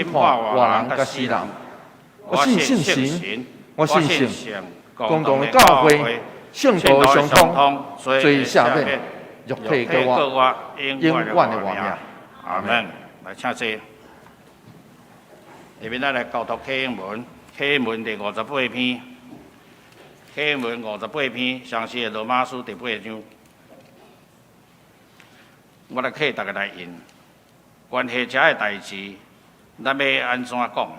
侵破外人甲死人。我信圣神，我信圣共同的教会，圣道相通，最下面肉体给我永远的活命。阿门。来，请坐。下面咱来教读启应文，启应文第58篇，启应文58篇，详细的罗马书第8章。我来替大家来引，关系这个代志，咱要安怎讲？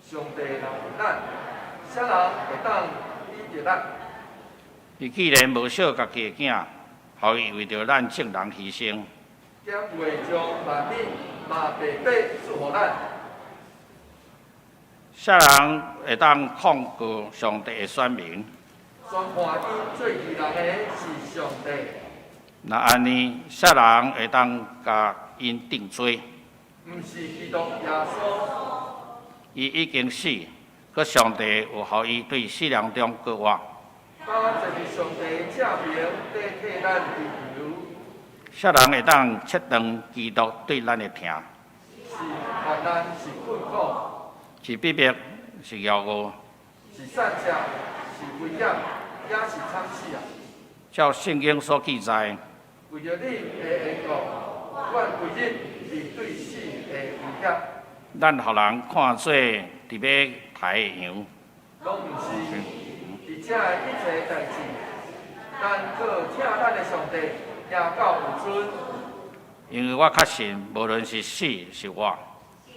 上帝人咱，啥人会当依着咱？伊既然无惜家己的囝，互伊为着咱众人牺牲，将会将万民嘛白白赐予咱。啥人会当控告上帝的选民？宣判因做义人的是上帝。那安尼，啥人会当甲因定罪？毋是基督耶稣。伊已经死，可上帝有互伊对死人中搁活。他就是上帝正名在替咱祈求。啥人会当切断基督对咱的疼？是患难，是困苦，是逼迫，是妖恶，是善者，是危险，也是惨死啊！照圣经所记载，为着你的缘故，阮为忍是对死的威胁。咱互人看做伫要刣的羊，拢毋是，而且一切代志，咱靠请咱的上帝也够有尊。因为我确信，无论是死是活，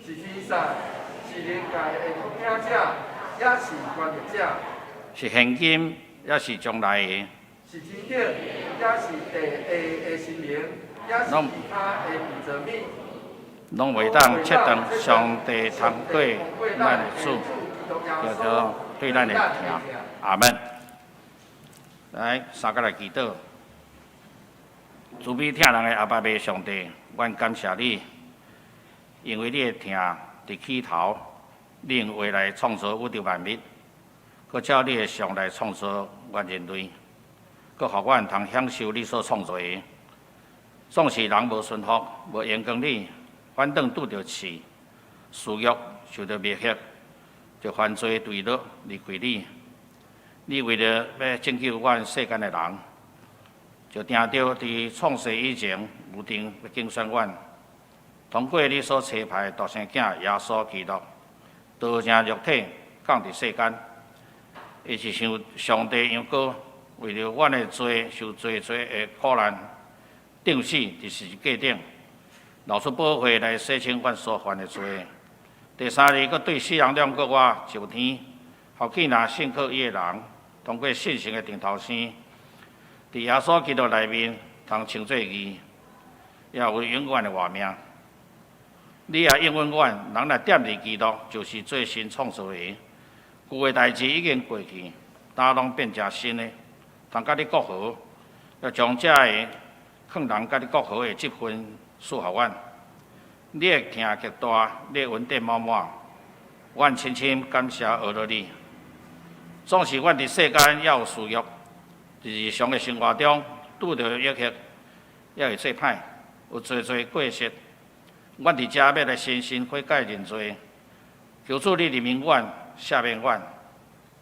是天使，是灵界的奉领者，也是权力者，是现今，也是将来的，是天顶，也是地下的神灵，也是其他的宇宙物。拢袂当切断上帝通对咱的主，叫做对咱的疼。阿门。来，三个来祈祷。慈悲疼人的阿爸爸上帝，阮感谢你，因为你的疼伫起头，你用话来创造宇宙万物，佮照你的像来创造阮人类，佮互阮通享受你所创造的。总是人无顺服，无严光你。反倒拄着刺，私欲受到灭害，就犯罪堕落离开你。你为了要拯救阮世间的人，就定着伫创世以前预定要竞选阮，通过你所差派独生囝耶稣基督，道成肉体降伫世间，伊是像上帝样高，为了阮的罪受罪的苦难，钉死伫十字架顶。流出宝血来洗清阮所犯的罪。第三日，佮对世人两个我上天，互去拿信靠伊的人，通过信心的顶头生，伫耶稣基督内面，通称作义，也有永远的活命。你也应允阮，人来惦伫基督，就是最新创造的。旧的代志已经过去，大拢变成新的，通甲你国和，要将这个劝人甲你国和的积分。赐予阮，你的疼极大，你的恩典满满，阮深深感谢学了你。总是阮伫世间也有需要，伫日常的生活中拄着约束，也会做歹，有做过失。阮伫遮要来深深悔改认罪，求主你怜悯阮，赦免阮，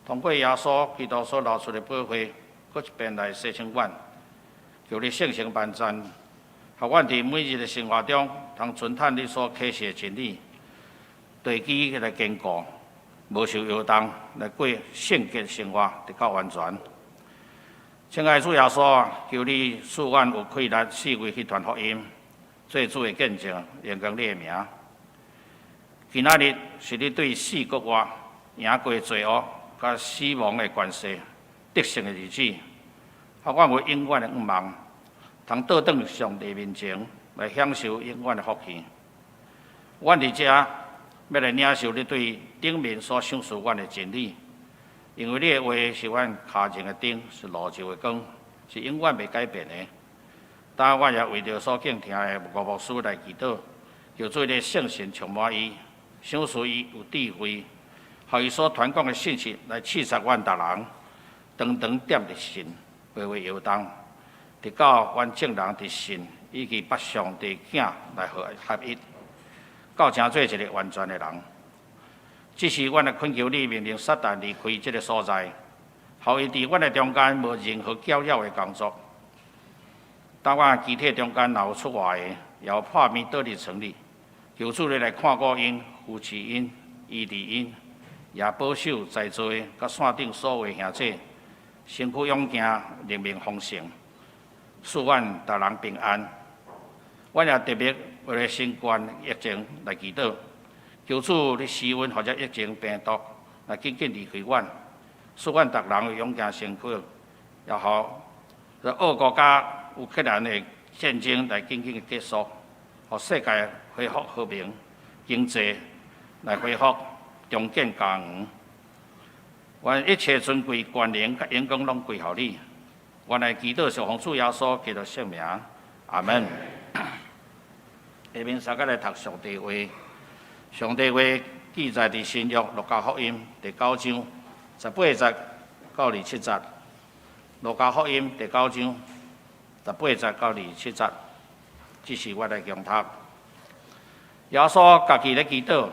通过耶稣基督所流出的宝血，搁一遍来洗清阮，求你圣神万赞。互阮伫每日的生活中，通遵探你所启示的真理，地基来坚固，无受摇动，来过圣洁生活，直到完全。亲爱的主耶稣，求你赐阮有气力四围去传福音，做主的见证，荣光你的名。今仔日是你对死国活、赢过罪恶、甲死亡的关系得胜的日子，互阮有永远的愿望。通倒转上帝面前来享受永远的福气。阮伫遮要来领受你对顶面所赏赐阮的真理，因为你的话是阮脚前的灯，是路上的光，是永远袂改变的。但我也为着所敬听的吴牧师来祈祷，求做你圣神充满伊，赏赐伊有智慧，互伊所传讲的信息来刺激阮逐人，长长点伫神，微微摇动。直到阮众人伫信以及把上帝囝来合一，到成做一个完全的人。只是阮来恳求你命令撒旦离开这个所在，互伊伫阮的中间无任何搅扰的工作。当阮机体中间若有出外的，也有破灭倒立成立，求主你来看顾因、扶持因、医治因，也保守在座甲线顶所有兄弟，身躯勇健，人民丰盛，使阮逐人平安。阮也特别为了新冠疫情来祈祷，求主你施恩，或者疫情病毒来紧紧离开阮，使阮逐人有勇健身躯，也好，俄国家乌克兰的战争来紧紧的结束，互世界恢复和平，经济来恢复，重建家园。愿一切尊贵、权能、甲荣光拢归乎你。原来祈祷是奉主耶稣基督圣名，阿门。下面三个来读上帝话。上帝话记载伫新约路加福音第9章18节到27节。路加福音第9章18节到27节，这是我来强读。耶稣家己咧祈祷，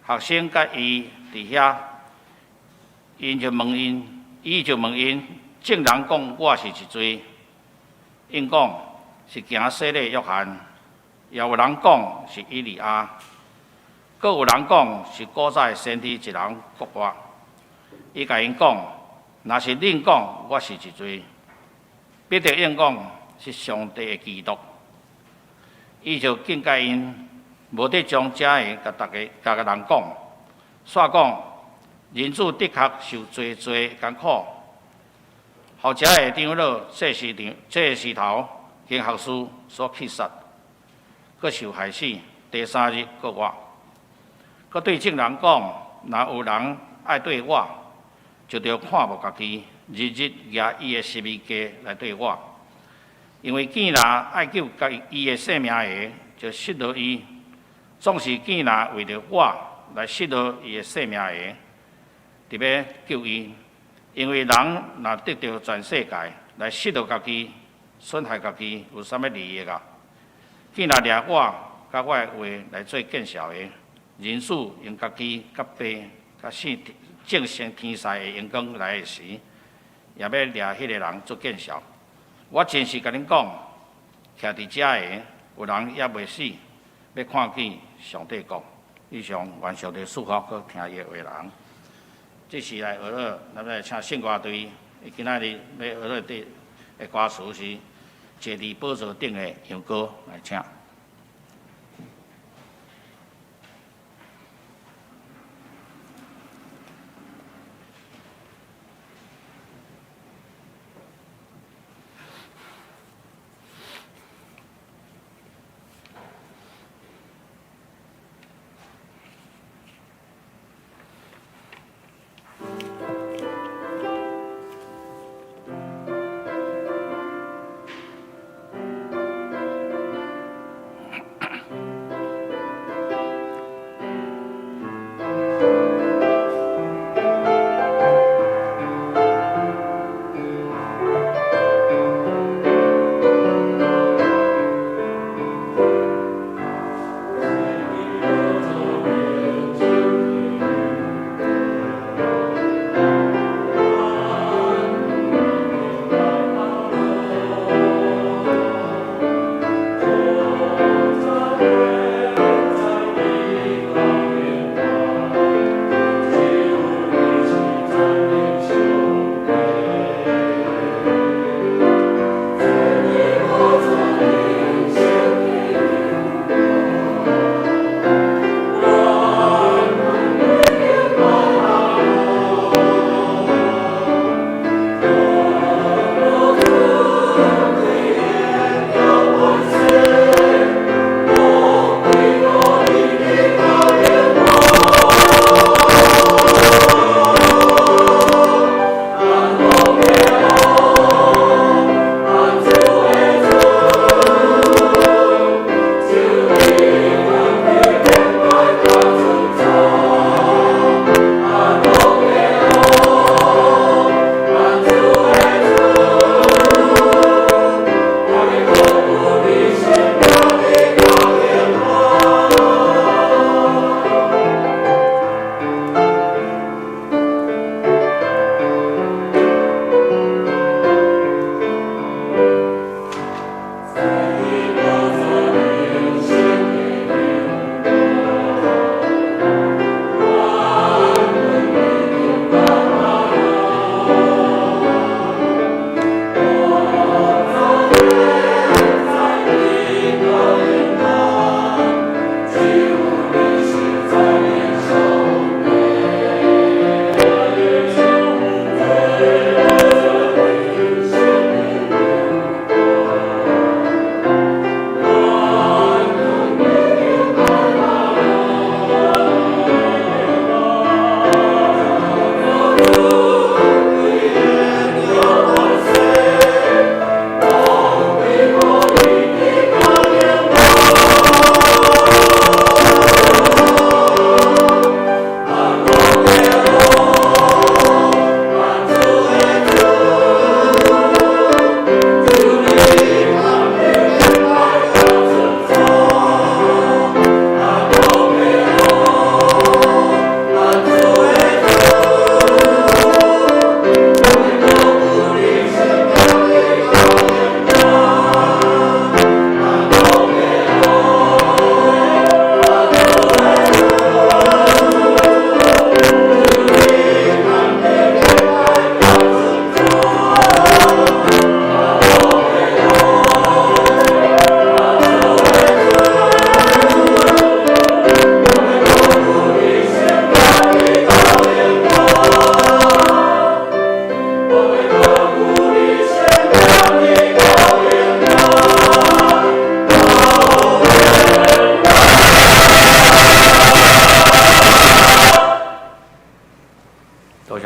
学生甲伊伫遐，伊就问因，正人讲我是一罪，因讲是行洗礼约翰，也有人讲是以利亚，阁有人讲是古早先知一人国外。伊甲因讲，若是恁讲我是一罪，必定应讲是上帝的基督。伊就警戒因，无得将这个甲人讲，煞讲人子的确受最艰苦，互这个长老、这石头经学士所击杀，佮受害死，第3日佮活。佮对众人讲，若有人爱对我，就着看无家己，日日举伊的十字架来对我。因为见若爱救伊的性命的，就失落伊；总是见若为着我来失落伊的性命的，特别救伊。因为人若得到全世界，来失落家己，损害家己，有啥物利益啊？见若掠我甲我的话来做见效的，人子用家己甲爸甲圣正成天使的阳光来的时，也要掠迄个人做见效。我真是甲恁讲，徛伫遮的，有人也袂死，要看见上帝国。以上愿上帝祝福佮听伊的话人。这是来学了，咱们来请圣歌队，今仔日要学了的歌词是《坐伫宝座顶的香歌》，来请。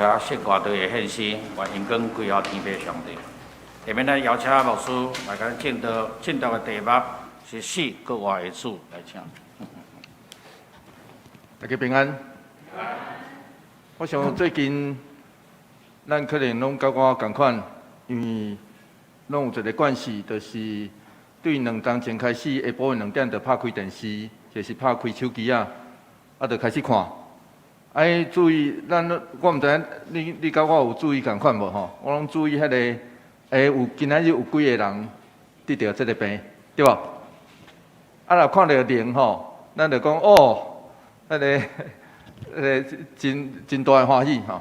甲说外地的献诗，愿因光归予天父上帝。下面咱邀请牧师来甲咱进道的题目是死国外的主来请。大家平安。我想最近咱可能拢甲我同款，因为拢有一个惯势，就是对2点前开始，下晡2点就拍开电视，就是拍开手机啊，就开始看。爱注意，我毋知影你甲我有注意同款无吼？我拢注意迄个，今仔日有几个人得到这个病，对无？若看到零吼，咱就讲哦，迄个真大的欢喜吼。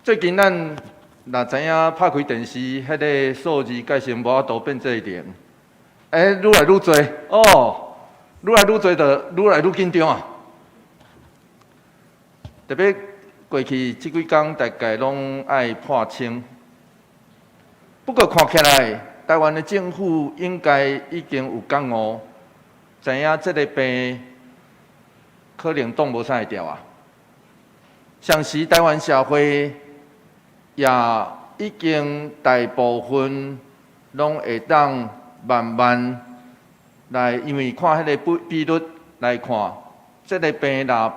最近咱若知影拍开电视，迄个数字改成无法度变做零，愈来愈多哦。愈来愈多，就愈来愈紧张啊！特别过去这几天，大概拢爱破千。不过看起来，台湾的政府应该已经有觉悟，知影这个病可能挡无啥会掉啊。像是台湾社会也已经大部分拢会当慢慢。来，因为看迄个比率来看，这个病若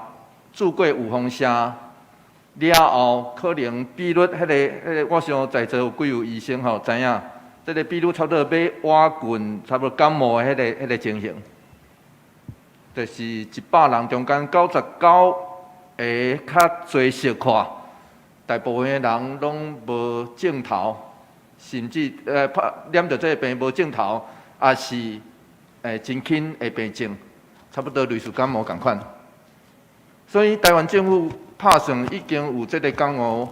住过有风声了后，可能比率迄个，我想在座有几位医生吼，知影这个比率差不多要瓦群，差不多感冒的迄个情形，就是100人中间99个较侪实看，大部分的人拢无症头，甚至染着这个病无症头，也是。真轻的病症，差不多类似感冒同款。所以台湾政府拍算已经有这个感冒，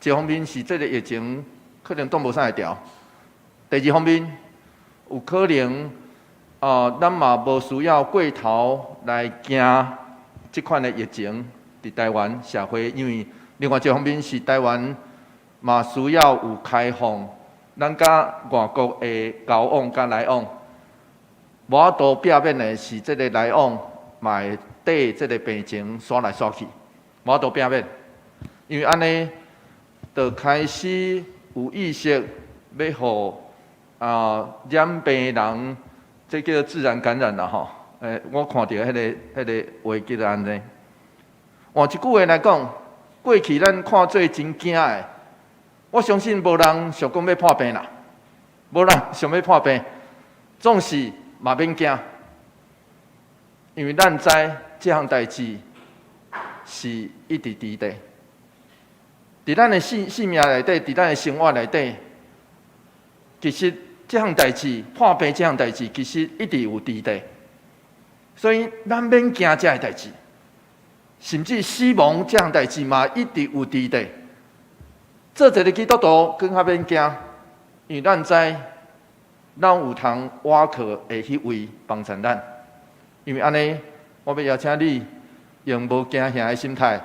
一方面是这个疫情可能挡无啥会调，第二方面有可能咱嘛无需要过头来惊这款的疫情伫台湾社会，因为另外一方面是台湾嘛需要有开放，咱甲外国的交往甲来往。无法度避免的是，这个来往嘛会缀这个病情刷来刷去，无法度避免。因为安尼，就开始有意识要互染病人，这叫自然感染啦吼。我看到迄个话叫做安尼。换一句话来讲，过去咱看做真惊的，我相信无人想讲要破病啦，无人想要破病，总是。嘛免惊，因为咱知这项代志是一直伫的，伫咱的性命内底，伫咱的生活内底，其实这项代志破病这项代志，其实一直有伫的，所以咱免惊这个代志，甚至死亡这项代志嘛一直有伫的。做一个基督徒更较免惊，因为咱知。咱有通倚靠的迄位帮衬咱，因为安尼，我要邀请你用无惊吓的心态，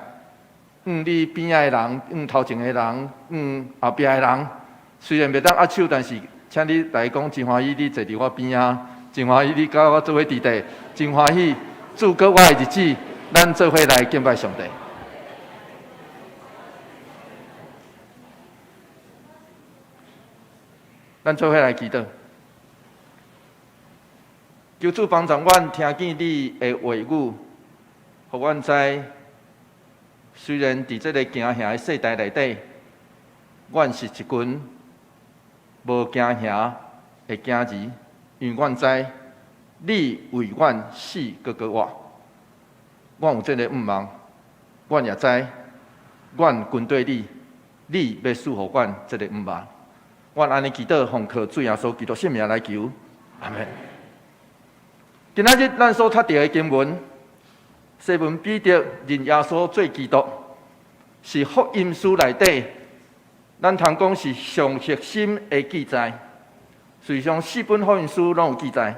你边仔的人，头前的人，后壁的人，虽然袂当握手，但是请你来讲真欢喜，你坐伫我边仔，真欢喜你甲我做伙伫地，真欢喜度过我的日子，咱做伙来敬拜上帝。咱做伙来祈祷。求主帮助阮听见你的话语，互阮知，虽然伫这个惊吓的世代内底，阮是一群无惊吓的囝儿，因为阮知你为阮死搁活，阮有这个愿望，阮也知，阮跟对你，你要赐予阮这个愿望。阮安尼祈祷，奉靠主耶稣基督圣名来求，阿门。今仔日咱所读到的经文，西门彼得认耶稣做基督，是福音书内底，咱通讲是上核心的记载。实际上4本福音书拢有记载。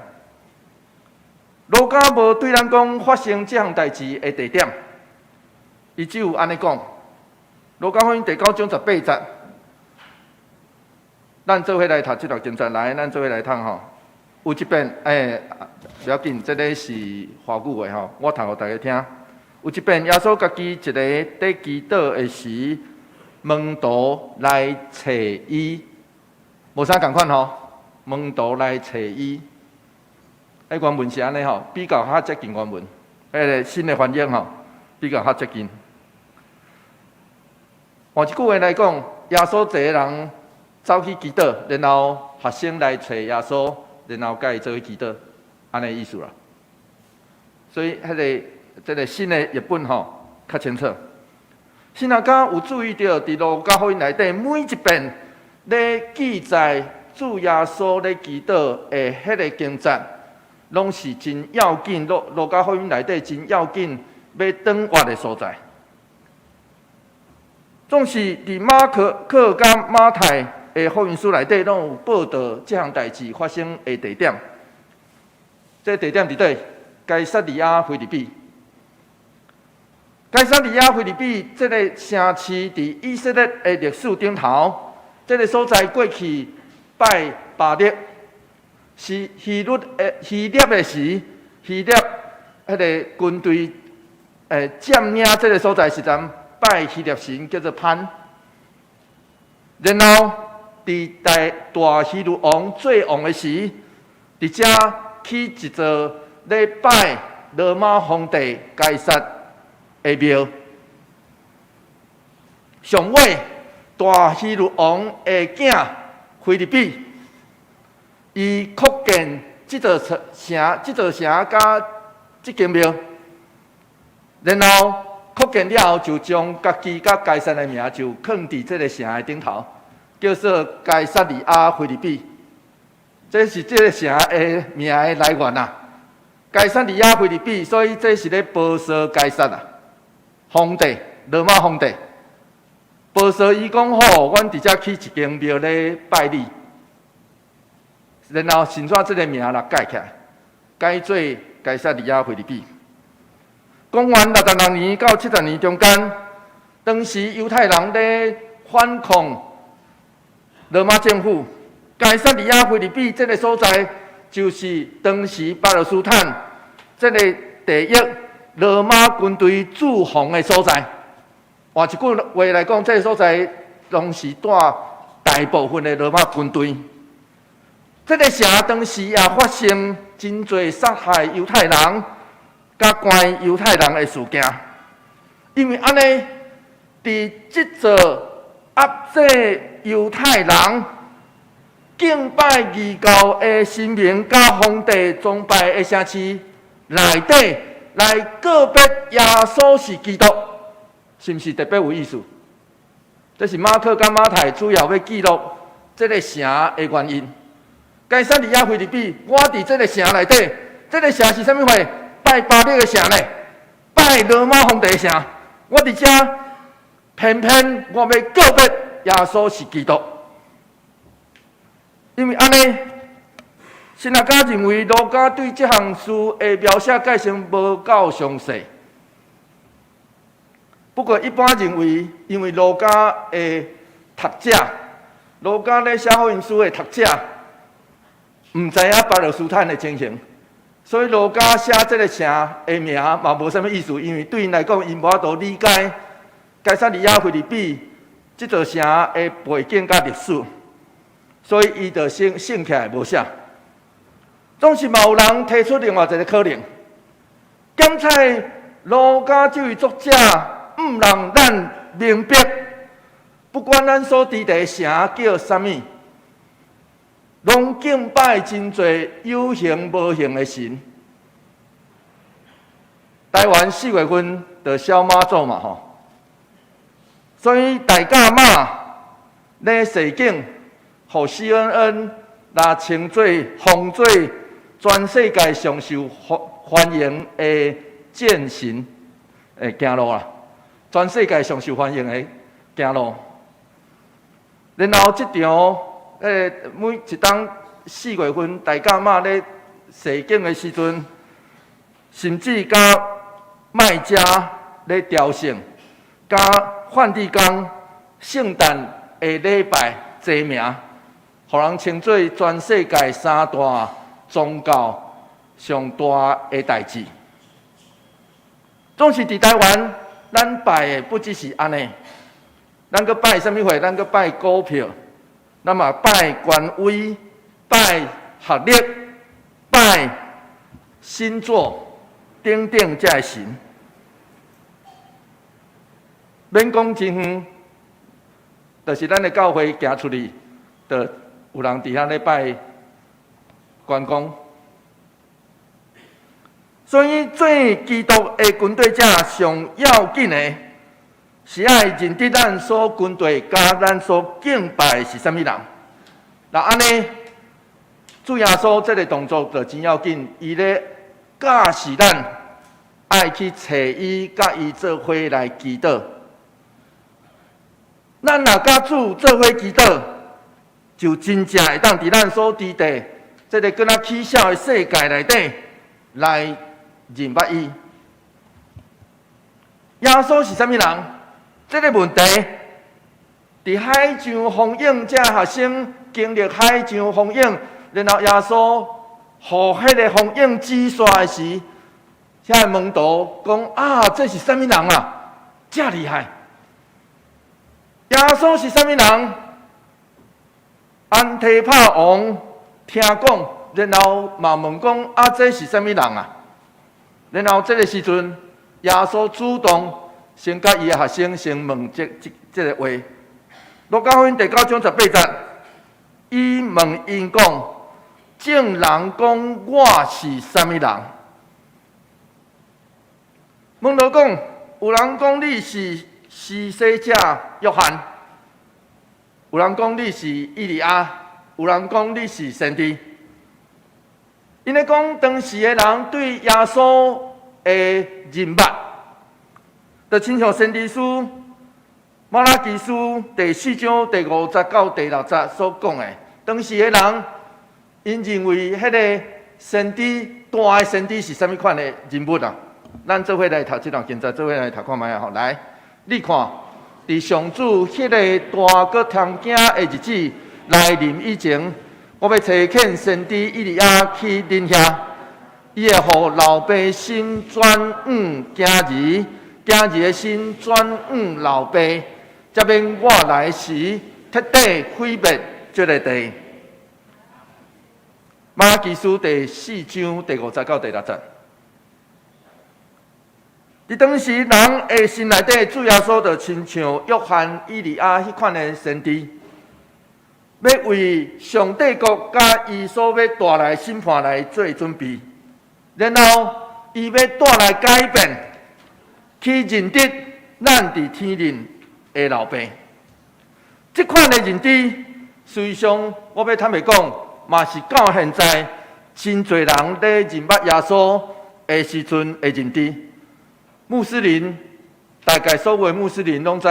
路加无对咱讲发生这项代志的地点，伊只有安尼讲。路加福音第9章18节，咱做伙来读这段经节，来，咱做伙来读吼。有一遍，不要紧，这个是华语话吼，我读给大家听。有一遍，耶稣家己一个在祈祷的时，门徒来找伊，无啥共款吼。门徒来找伊，原文是安尼吼，比较较接近原文。个新的翻译吼，比较较接近。换一句话来讲，耶稣一个人走去祈祷，然后学生来找耶稣，然后甲伊做去祈祷，安尼意思啦。所以这个新的译本吼较清楚。新大家有注意到，伫路加福音内底每一遍咧记载主耶稣咧祈祷的迄个经节，拢是真要紧。路加福音内底真要紧，要转活的所在。总是伫马可甲马太的福音书内底，拢有报道这项代志发生的地点。这地点伫倒？该撒利亚腓立比。该撒利亚腓立比这个城市伫以色列的历史顶头，这个所在过去拜巴力，是希腊的时，希腊迄个军队占领这个所在时阵，拜希腊神叫做潘。然后伫大希律王最王的时，伫遮起一座咧拜罗马皇帝该撒的庙。上尾大希律王的囝腓立比，伊扩建这座城、甲这间庙，然后扩建了后，就将家己甲该撒的名就放伫这个城的顶头，叫做该撒利亚腓立比。这是这个城的名的来源啊。该撒利亚腓立比，所以这是咧报说该撒啊，皇帝，罗马皇帝。报说伊讲好，阮伫遮起一间庙咧拜你，然后神煞这个名啦改起来，改做该撒利亚腓立比。公元66年到70年中间，当时犹太人咧反抗罗马政府，该撒利亚腓立比这个所在，就是当时巴勒斯坦这个第一罗马军队驻防的所在。换一句话来讲，这个所在拢是带大部分的罗马军队。这个城当时也发生真侪杀害犹太人、甲关犹太人的事件。因为安尼，伫这座压制犹太人、敬拜异教的神明、甲皇帝崇拜的城市内底，来告别耶稣是基督。是不是特别有意思？这是马可跟马太主要要记录这个城的原因。该撒利亚腓立比，我伫这个城内底，这个城是啥物货？拜巴力的城呢？拜罗马皇帝的城。我伫遮，偏偏我要告别耶稣是基督。因为安尼，新大家认为路加对这项事的描写介绍无够详细。不过，一般认为，因为路加的读者，路加咧写福音书的读者，唔知影巴勒斯坦的情形，所以路加写这个城的名嘛无啥物意思，因为对因来讲，因无法度理解该撒利亚腓立比这座城的背景甲历史，所以伊就省起来无写。总是嘛有人提出另外一个可能，检测路加这位作者。唔让咱明白，不管咱所伫的城叫啥物，拢敬拜真侪有形无形的神。台湾4月份就小妈祖嘛吼，所以大甲妈咧示警，互 CNN 来称作封做全世界上受欢迎的剑神的行路啦。全世界上受欢迎的行路，然后这场每一当4月份大甲妈咧示警的时阵，甚至甲卖家咧朝圣，甲梵蒂冈圣诞的礼拜齐名，互人称作全世界3大宗教上大的代志。总是伫台湾，咱拜的不只是安尼，咱搁拜什么货？咱搁拜股票，咱嘛拜官位，拜学历，拜星座，等等这神。免讲真远，就是咱的教会行出去，就有人伫遐咧拜关公。所以，做基督的军队者上要紧的，是爱认得咱所军队甲咱所敬拜的是啥物人。那安尼，主耶稣这个动作就真要紧，伊咧教示咱爱去找伊，甲伊做伙来祈祷。咱若甲主做伙祈祷，就真正会当伫咱所伫地这个跟他起笑的世界内底来认捌伊。耶稣是啥物人？这个问题，伫海上风影这学生经历海上风影，然后耶稣互迄个风影指刷的时，遐个门徒讲啊，这是啥物人啊？这厉害！耶稣是啥物人？安提帕王听讲，然后嘛问讲啊，这是啥物人啊？然后这个时阵，耶稣主动先甲伊的学生先问这个话。路加福音第9章18节，伊问因讲：众人讲我是啥物人？门徒讲，有人讲你是施洗者约翰，有人讲你是以利亚，有人讲你是先知。因咧讲当时的人对耶稣的认捌，就亲像先知书马拉基书第4章第50到第60节所讲的，当时的人因认为迄个先知大的先知是啥物款的人物啊？咱做伙来读这段经节，做伙来读看卖啊！吼，来，你看，伫上主迄个大个听惊的日子来临以前，我要找遣先知以利亚去恁遐，伊会互老爸心转往今日，今日的心转往老爸，才免我来时彻底毁灭这个地。马拉基书第4章第50到第60节。伫当时人的心内底，主耶稣就亲像约翰、以利亚迄款的先知，要为上帝国甲伊所要带来审判来做准备，然后伊要带来改变，去认得咱伫天灵的老爸。这款的认知，实际上我要坦白讲，嘛是到现在真侪人咧认捌耶稣的时阵的认知。穆斯林大概所有的穆斯林拢知，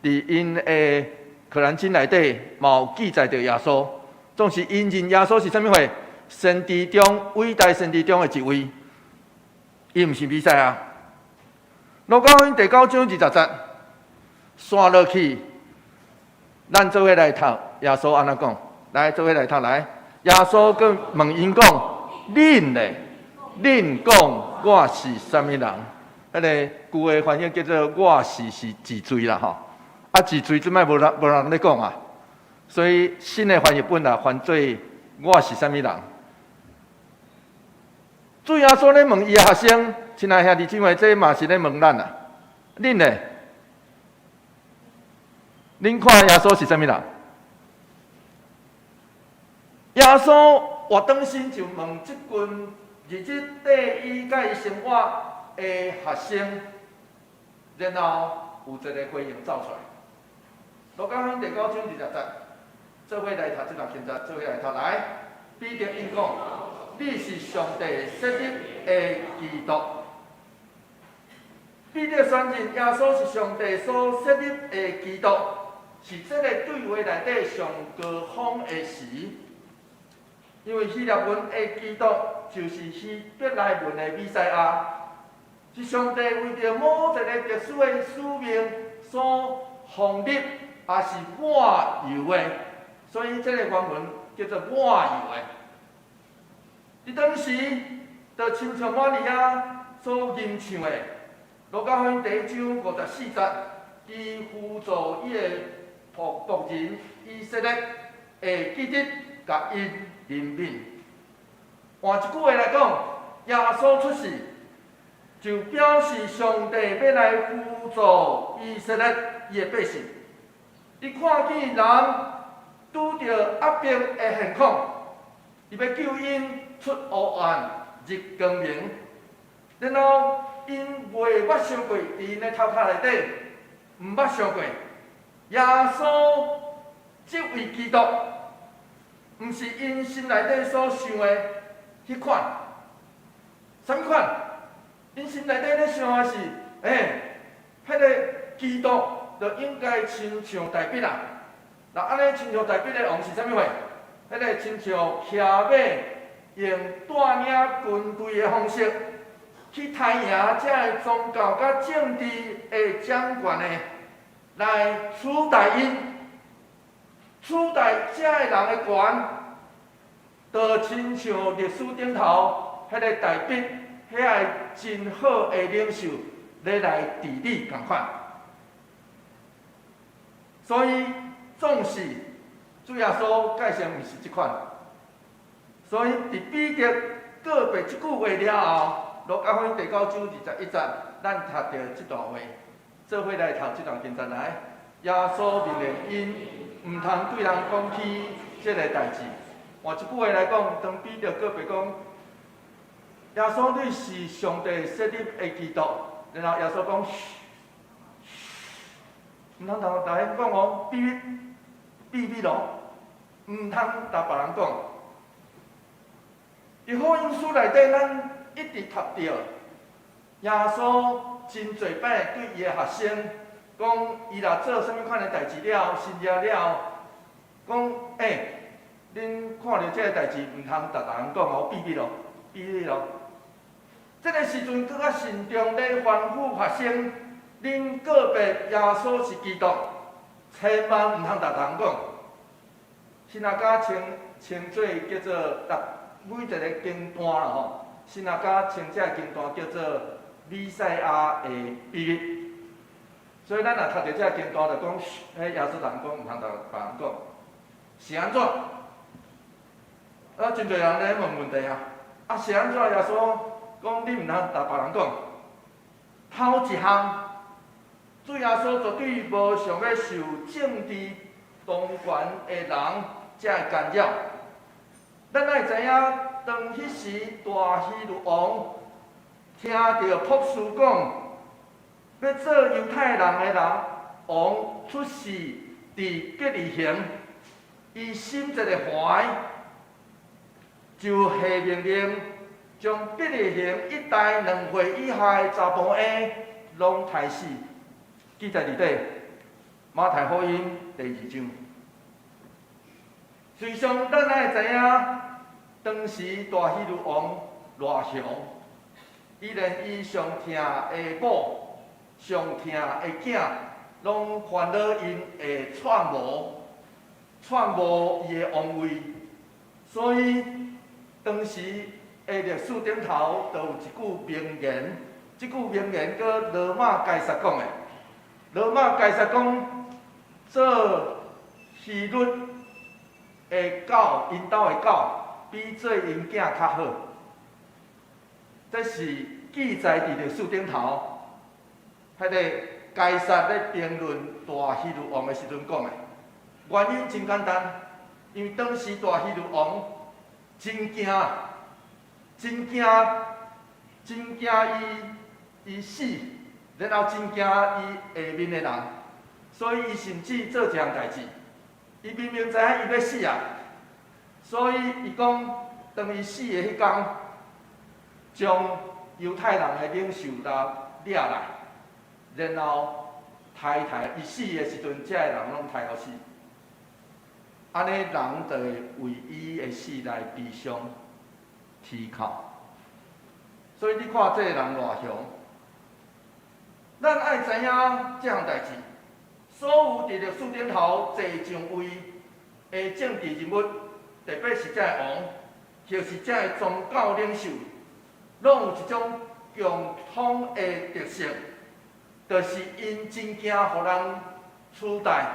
伫因的可兰经内底嘛有记载着耶稣，总是因认耶稣是啥物货？先知中伟大先知中的一位，伊毋是弥赛亚。路加福音第9章20节，刷落去，咱做伙来读耶稣安怎讲？来，做伙来读来。耶稣佮问因讲：恁咧，恁讲我是啥物人？迄个旧的翻译叫做“我是自罪”啦吼，啊自罪即摆无人咧讲啊，所以新的翻译本啊翻做“我是啥物人”。主耶稣咧问伊的学生，亲爱兄弟姊妹，这嘛是咧问咱啊，恁咧，恁看耶稣是啥物人？耶稣活当时就问即群日子缀伊甲伊生活的学生，然后有一个回应走出来。路加福音第9章20节，做伙来读这段经节，做伙来读来。彼得因讲：你是上帝设立的基督。彼得宣认耶稣是上帝所设立的基督，是这个对话内底上高峰的时。因为希腊文的基督就是希伯来文的弥赛亚。是上帝为着某一个特殊的使命所创立，也是抹油的，所以这个原文叫做抹油的。伫当时，就亲像玛利亚所吟唱的：“路加福音第1章54节，伊辅助伊的仆人以色列会记得甲因怜悯。换一句话来讲，耶稣出世就表示上帝要来辅助以色列伊的百姓。伊看见人拄着压迫的现况，伊要救因出黑暗入光明。然后因袂捌想过，伫因的头壳内底毋捌想过，耶稣这位基督，毋是因心内底所想的迄款。啥物款？因心内底咧想的是，迄个基督就应该亲像大笔啊。那安尼亲像大笔的王是啥物货？迄个亲像骑马用带领军队的方式去杀赢这个宗教甲政治的掌权的，来取代因，取代这个人的权，就亲像历史顶头迄个大笔，遐个真好的领袖咧来治理共款。所以总是主耶稣介绍毋是即款。所以伫彼得告别即句话了后，路加福音第9章21节，咱读到即段话，做伙来读即段经节来。耶稣命令因毋通对人讲起即个代志。换一句话来讲，当彼得告别讲，耶稣你是上帝设立的基督，然后耶稣讲，毋通同大家讲哦，秘密咯，毋通甲别人讲。伫福音书内底，咱一直读到耶稣真侪摆对伊的学生讲，伊若做啥物款的代志了，信了，讲恁看到这个代志，毋通甲别人讲哦，秘密咯。这个时阵，搁较慎重咧吩咐学生，恁告别耶稣是基督，千万毋通甲别人讲。新亚家称做叫做每一个经段啦吼，新亚家称这个经段叫做弥赛亚的秘密。所以咱若读到这个经段，就讲，耶稣人讲毋通甲别人讲，是安怎？真侪人咧问题啊，是安怎？耶稣讲你毋通甲别人讲。头一项，主耶稣绝对无想要受政治当权的人才会干扰。咱爱知影，当迄时大希律王听到卜师讲，要做犹太人的人王出世伫伯利恒，伊心一个怀，就下命令，将伯利恒一代2岁以下的查甫婴拢杀死，记在伫底马太福音第2章。实际上，咱爱知影，当时大希律王偌凶，伊连伊上疼的某、上疼的囝，拢犯了因的篡无伊的王位。所以当时的历史顶头就有一句名言，这句名言搁罗马该撒讲的。罗马该撒讲，做希律的狗，因兜的狗，比做因囝较好。这是记载伫历史顶头，迄个该撒咧评论大希律王的时阵讲的。原因真简单，因为当时大希律王真惊伊死，然后真惊伊下面的人，所以伊甚至做一项代志。伊明明知影伊要死啊，所以伊讲，当伊死的迄天，将犹太人的领袖掠来，然后杀伊死的时阵，遮个人拢杀到死。安尼人就会为伊的死来悲伤、啼哭。所以你看这个人偌凶，咱爱知影这项代志。所有伫历史顶头坐上位的政治人物，特别是这个王，就是这个宗教领袖，拢有一种共通的特色，就是因真惊，互人取代。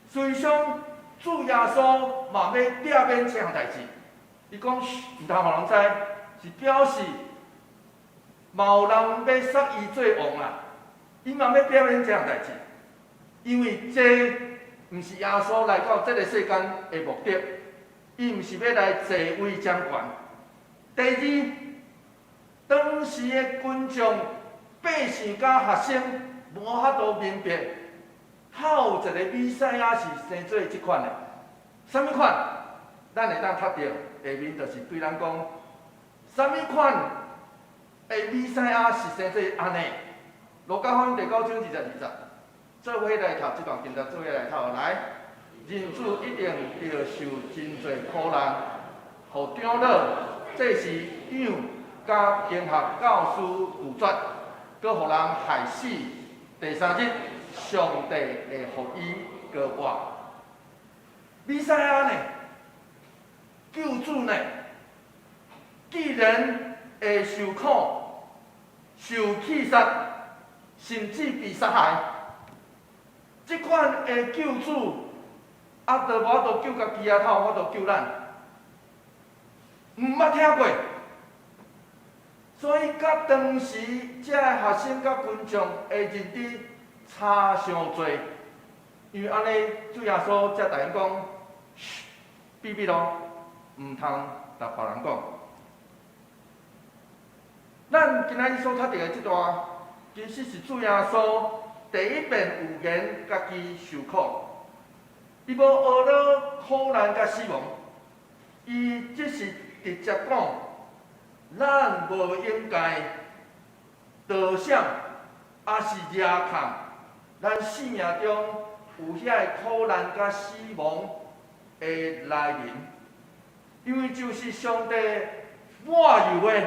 随上主耶稣嘛要表演这项代志，伊讲毋通互人知，是表示嘛有人要杀伊做王啊。伊嘛要表演这项代志，因为这毋是耶稣来到这个世间的目的，伊毋是要来坐位掌权。第二，当时的群众、百姓甲学生无法度明白，how有一个弥赛亚是生做即款的，什么款？咱会当读到下面就是对咱讲，什么款的弥赛亚是生做安尼？路加福音第9章22节，做伙来读这段经文，做伙来读来。人子一定要受真侪苦难，互长老、祭司长甲经学教师拒绝，搁互人害死。第3日，上帝会互伊高活。弥赛亚呢？救主呢？既然会受苦、受气杀，甚至被杀害，即款的救主，就无法度救家己啊，透法度救咱，毋捌听过。所以，甲当时遮个学生甲群众会认知差伤多，因为安尼主耶稣才大因讲，嘘，秘密咯，毋通甲别人讲。咱今仔日所读到的这段，其实是主耶稣第一遍有言家己受苦，伊无学了苦难甲死亡，伊只是直接讲，咱无应该道歉，也是惹抗咱生命中有遐个苦难甲死亡的来临，因为就是上帝抹油的，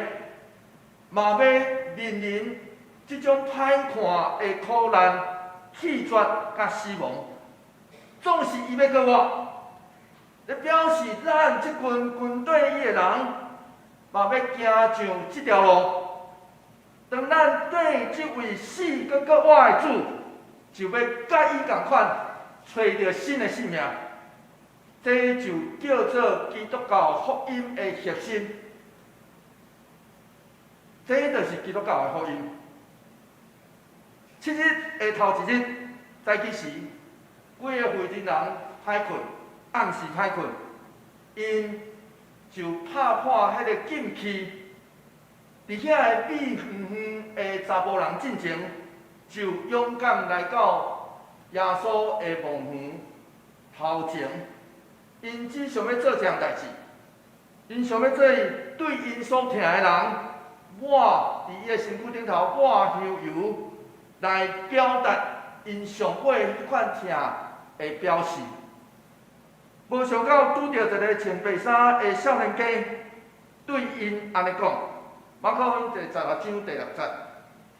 嘛要面临即种歹看的苦难、气绝甲死亡，总是伊要搁活，咧表示咱即群军队里的人，嘛要行上即条路。当咱对即位死搁活的主，就要甲伊共款，找到新的性命。这就叫做基督教福音的核心。这就是基督教的福音。7日的头一日，早起时，几个会人歹困，暗时歹困，因就拍破迄个禁区，伫遐个美远的查甫人进前，就勇敢来到耶稣的墓园头前。因只想要做这项代志，因想要做对因所疼的人，抹伫伊的身躯顶头抹香油，来表达因上尾迄款疼的表示。无想到拄着一个穿白衫的少年家，对因安尼讲。马可福音第16章第6节，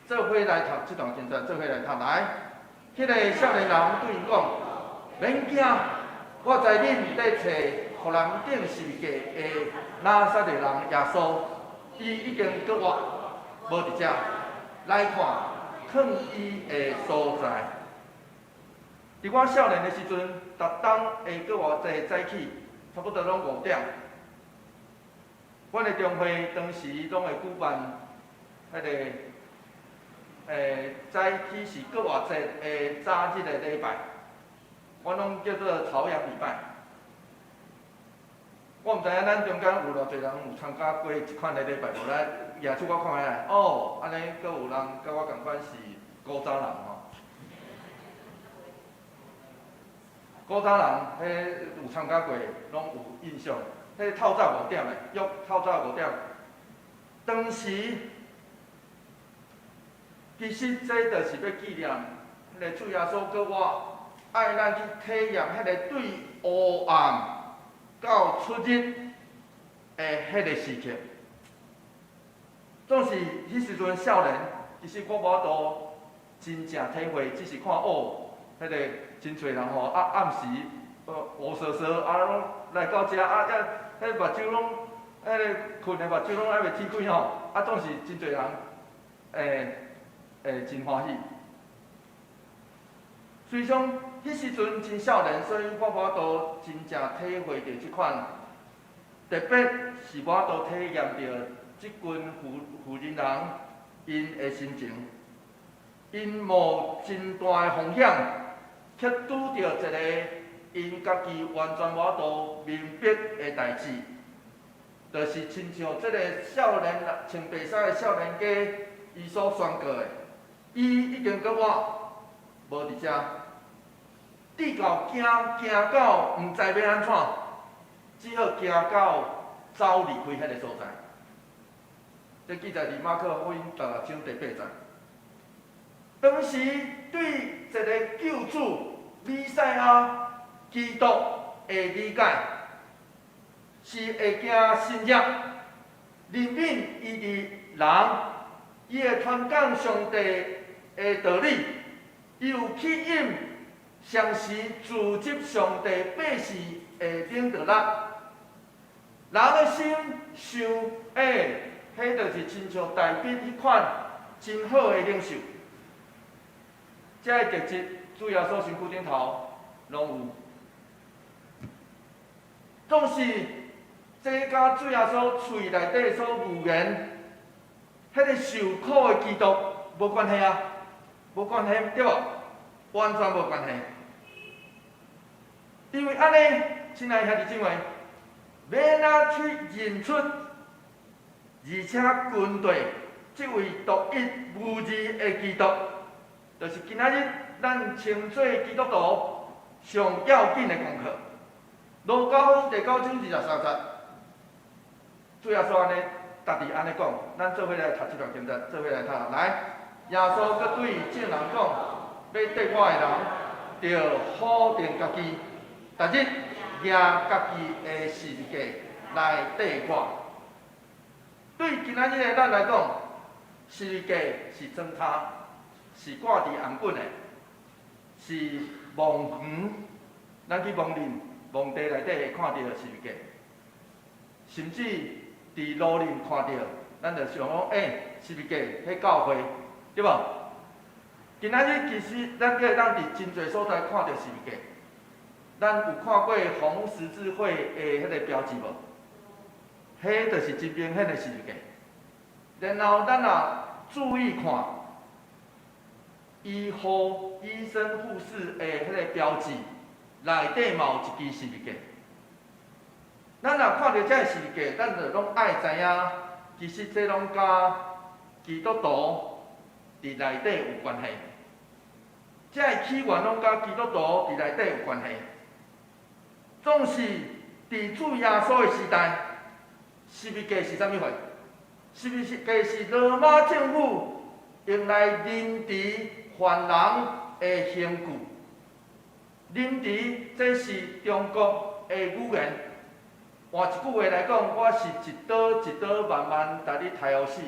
做伙来读这段经文，做伙来读来。迄个少年人对因讲：免惊。我知恁在找互人顶世界的拿撒勒人耶稣，伊已经搁活，无伫遮，来看藏伊的所在。伫我少年的时阵，逐冬下搁偌济早起，差不多拢5点。阮的中会当时拢会举办迄个早起是搁偌济的早日的礼拜。我拢叫做朝阳礼拜。我毋知影咱中间有偌侪人有参加过即款的礼拜无？来举手我看下来。哦，安尼阁有人甲我共款是古早人吼。古早人迄有参加过，拢有印象。迄透早5点的，约透早5点。当时其实这就是要纪念迄个主耶稣搁活。爱咱去体验迄个对黑暗到出日的迄个时刻。总是迄时阵少年，其实我无法度真正体会，只是看哦，迄个真侪人吼暗时乌瑟瑟来到遮迄目睭拢困的目睭拢还袂睁开吼，总是真侪人会真欢喜。虽然迄时阵真少年，所以我无都真正体会到即款，特别是我都体验到即群富人人因的心情，因冒真大的风险，却拄到一个因家己完全无都明白的代志，就是亲像即个少年穿白衫的少年家，伊所宣告的，伊已经甲我无伫遮。直到行到毋知要安怎，只好行到走离开迄个所在。这记载伫马可福音16章第8节。当时对一个救主弥赛亚基督的理解，是会惊信仰，认命伊伫人，伊会传讲上帝的道理，伊有起因。相信自接上帝百姓的领导力，人的心想迄就是亲像大笔迄款真好的领袖。这个特质，主耶稣身躯顶头拢有。总是这甲主耶稣喙内底所预言，迄个受苦的基督无关系啊，无关系对无？完全无关系。因为安尼，亲爱兄弟姊妹，要哪去认出，而且军队即位独一无二的基督，就是今仔日咱称做基督徒上要紧的功课。路加福音第9章23节，主耶稣安尼，家己安尼讲，咱做伙来读这段经节，做伙来读。来，耶稣搁对众人讲，要得我的人，着否定家己。逐日举家己的十字架来缀我。对今仔日的咱来讲，十字架是装塔，是挂伫红棍的，是墓园。咱去墓林、墓地内底会看到十字架，甚至伫路林看到，咱就想讲，十字架迄教会，对无？今仔日其实咱可会当伫真侪所在看到十字架。咱有看过红十字会的迄个标志无？迄就是真明显的十字架。然后咱也注意看，医护医生护士的迄个标志内底嘛有一支十字架。咱若看到这个十字架，咱就拢爱知影，其实这拢甲基督徒伫内底有关系。这个起源拢甲基督徒伫内底有关系。总是伫主耶稣的时代，十字架是啥物货？十字架是罗马政府用来临时犯人的刑具。临时这是中国的语言。换一句话来讲，我是一刀一刀慢慢带你杀互死，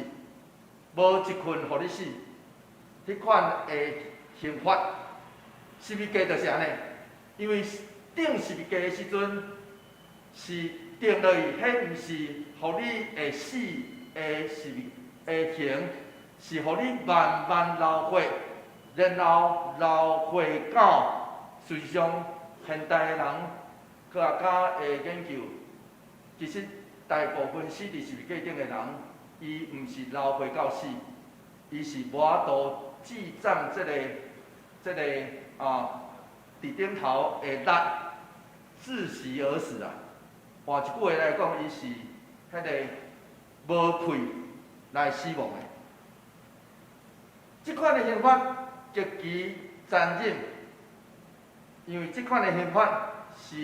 无一困互你死。迄款的刑罚，十字架就是安尼，因为。钉十字架的时阵，是钉落去，迄毋是互你会死的刑，是互你慢慢流血，然后流血到随上现代的人科学家的研究，其实大部分死伫十字架顶的人，伊毋是流血到死，伊是无法度记账这个伫顶头的力。窒息而死啊！换一句话来讲，伊是迄个无肺来死亡的。这款的刑罚极其残忍，因为这款的刑罚是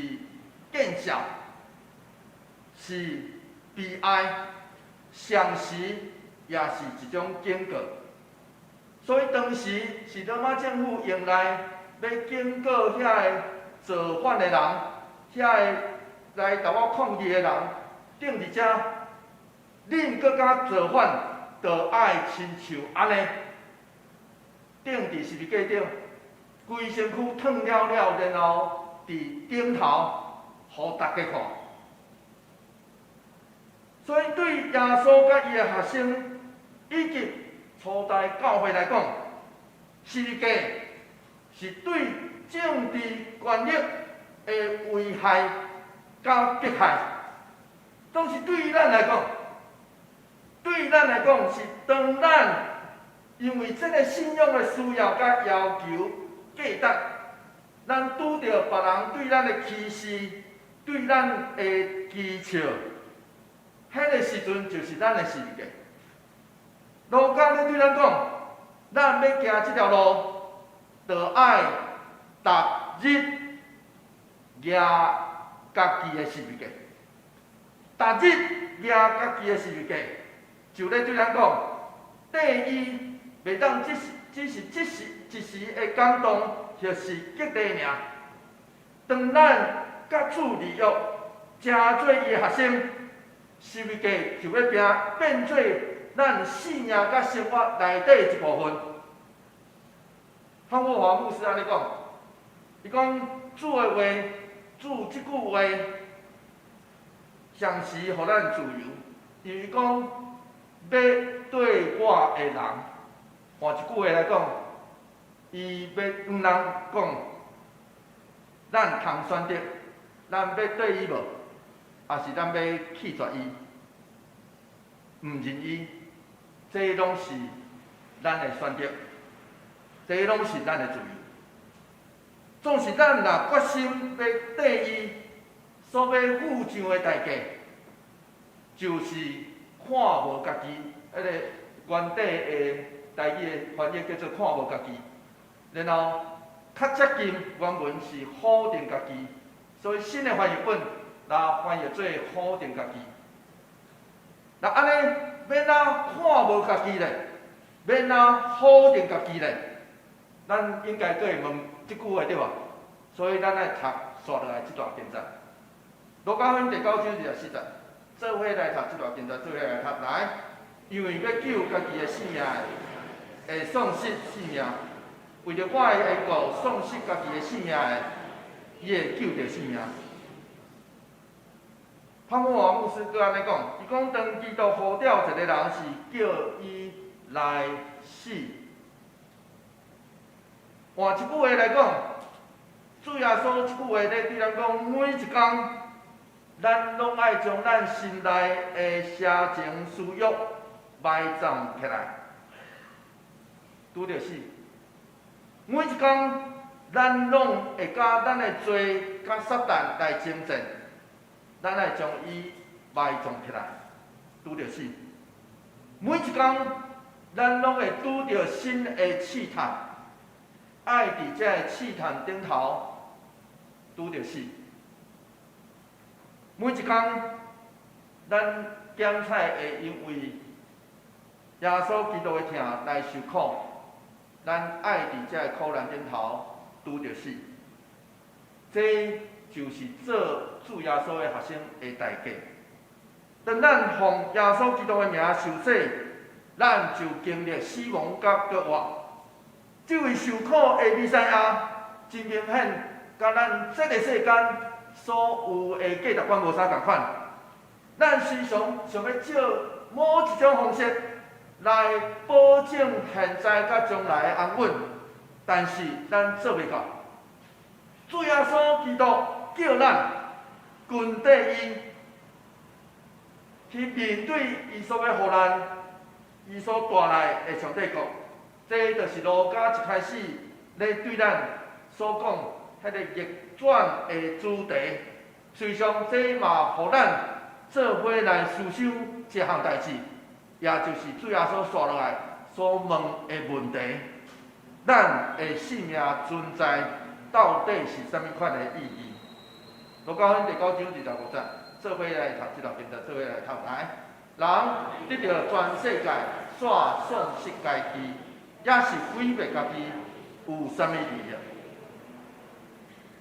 见效，是悲哀，同时也是一种警告。所以当时是罗马政府用来要警告遐个造反的人。遐个来甲我抗议的人，顶伫遮，恁搁较造反，就爱亲像安尼，顶伫十字架顶，规身躯烫了了，然后伫顶头，互大家看。所以对耶稣甲伊的学生，以及初代教会来讲，世界是对政治权力的危害甲迫害，总是对咱来讲，是当咱因为这个信仰的需要甲要求价值，咱拄着别人对咱的歧视、对咱的讥笑，迄个时阵就是咱的世界。儒家咧对咱讲，咱要行这条路，就爱逐日举家己的世界，逐日举家己的世界，就咧对咱讲，第一，袂当只是一时的感动，就是激励尔。当咱甲主利益真做伊的学生，世界就要变做咱生命甲生活内底一部分。潘国华牧师安尼讲，伊讲主的话，主即句话，上时互咱自由，因为讲要对我的人，换一句话来讲，伊要人讲，咱通选择，咱要对伊无，还是咱要弃绝伊，毋认伊。这拢是咱的选择，这拢是咱的自由。总是咱若决心要对伊所要付上的代价，就是看无家己。迄个原底的台语的翻译叫做看无家己。然后较接近原文是否定家己，所以新的翻译本若翻译做否定家己。那安尼。要哪看无家己咧？要哪否定家己咧？咱应该搁会问即句话对无？所以咱来读刷落来即段经章。路加福音第9章24节，做伙来读即段经章，做伙来读来。因为要救家己的性命，会丧失性命；为着我的缘故，丧失家己的性命的，伊会救着性命。潘国华牧师搁安尼讲，伊讲当基督呼召一个人是叫伊来死。换一句话来讲，主耶稣一句话咧对咱讲，每一工，咱拢爱将咱心内的邪情私欲埋葬起来，拄着死。每一工，咱拢会甲咱的罪甲撒旦来争战。咱来将伊埋葬起来，拄着死。每一工，咱拢会拄着新的试探，爱伫这个试探顶头拄着死。每一工，咱咸菜会因为耶稣基督的疼来受苦，咱爱伫这个苦难顶头拄着死。这就是做主耶稣的学生的代价。当咱奉耶稣基督的名受洗，咱就经历死亡甲割活。这位受苦的弥赛亚，真明显，甲咱这个世间所有的价值观无啥共款。咱时常想要借某一种方式来保证现在甲将来的安稳，但是咱做袂到。主耶稣基督叫咱grund底伊去面对伊所要互咱、伊所带来的上帝国，这就是路加一开始咧对咱所讲迄个逆转的主题。实际上，这嘛互咱做伙来思想一项代志，也就是主耶稣刷落来所问的问题：咱的生命存在到底是甚物款的意义？路加福音第9章25节，做伙来读这条经章，做伙来读来。人得到全世界，却丧失家己，也是毁灭家己，有甚物意义？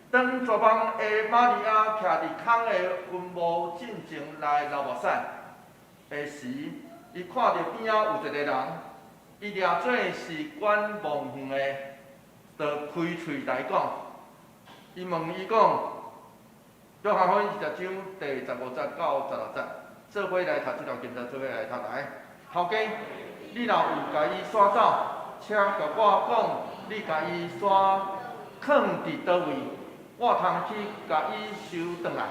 当绝望的玛利亚徛伫空的坟墓进前来流目屎的时，伊看到边仔有一个人，伊掠做是管墓园的，就开喙来讲。伊问伊讲。约翰福音20章第15节到16节，做伙来读这条经章，做伙来读来。头家，你若有甲伊刷走，请甲我讲，你甲伊刷囥伫倒位，我通去甲伊收转来。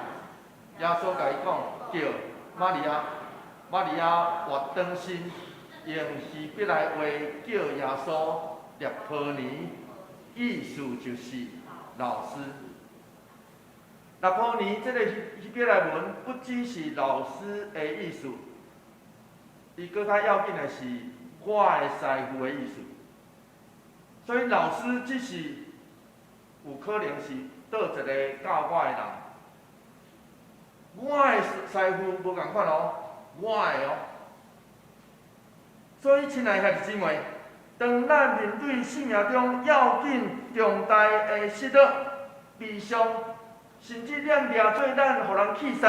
耶稣甲伊讲，叫玛利亚，玛利亚活转身，用希伯来话叫耶稣列波尼，意思就是老师。列波尼这个希伯来文不只是老师的意思，伊搁较要紧的是我的师傅的意思。所以老师只是有可能是倒一个教我的人。我的师傅无共款哦，我的哦。所以，亲爱的姊妹，当咱面对生命中要紧、重大的失落、悲伤，甚至念掠做咱互人气杀，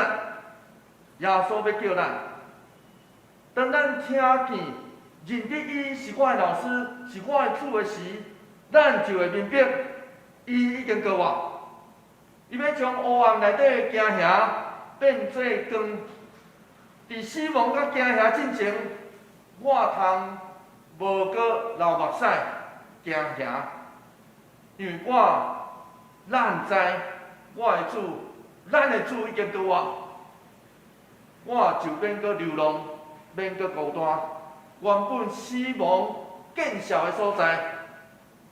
耶稣要叫咱。当咱听见认得伊是我的老师，是我的主的时，咱就会明白，伊已经告我，伊要将黑暗内底的惊吓变做光。伫死亡甲惊吓进前，我通无搁流目屎惊吓，因为咱知我的主，咱的主已经告我就免搁流浪，免搁孤单。原本死亡见效的所在，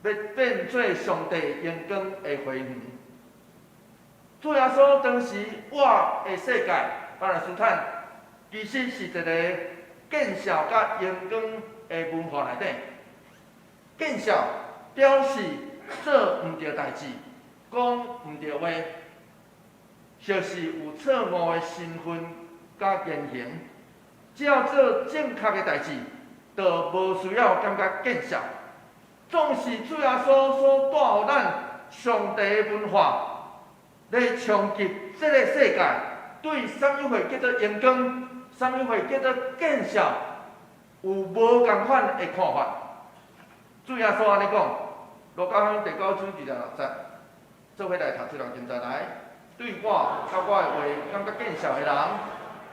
要变做上帝阳光的花园。主耶稣当时我的世界，巴勒斯坦，其实是一个见效甲阳光的文化内底。见效表示做毋对代志，讲毋对话，就是有错误的身份甲言行。只要做正确的代志，就无需要感觉见效。总是主耶稣所带予咱上帝的文化，来冲击这个世界对啥物会叫做阳光，啥物会叫做见效，有无共款的看法。主耶稣安尼讲，路加福音第9章2-6节，做伙来读出来经再来。对我甲我的话感觉见效的人，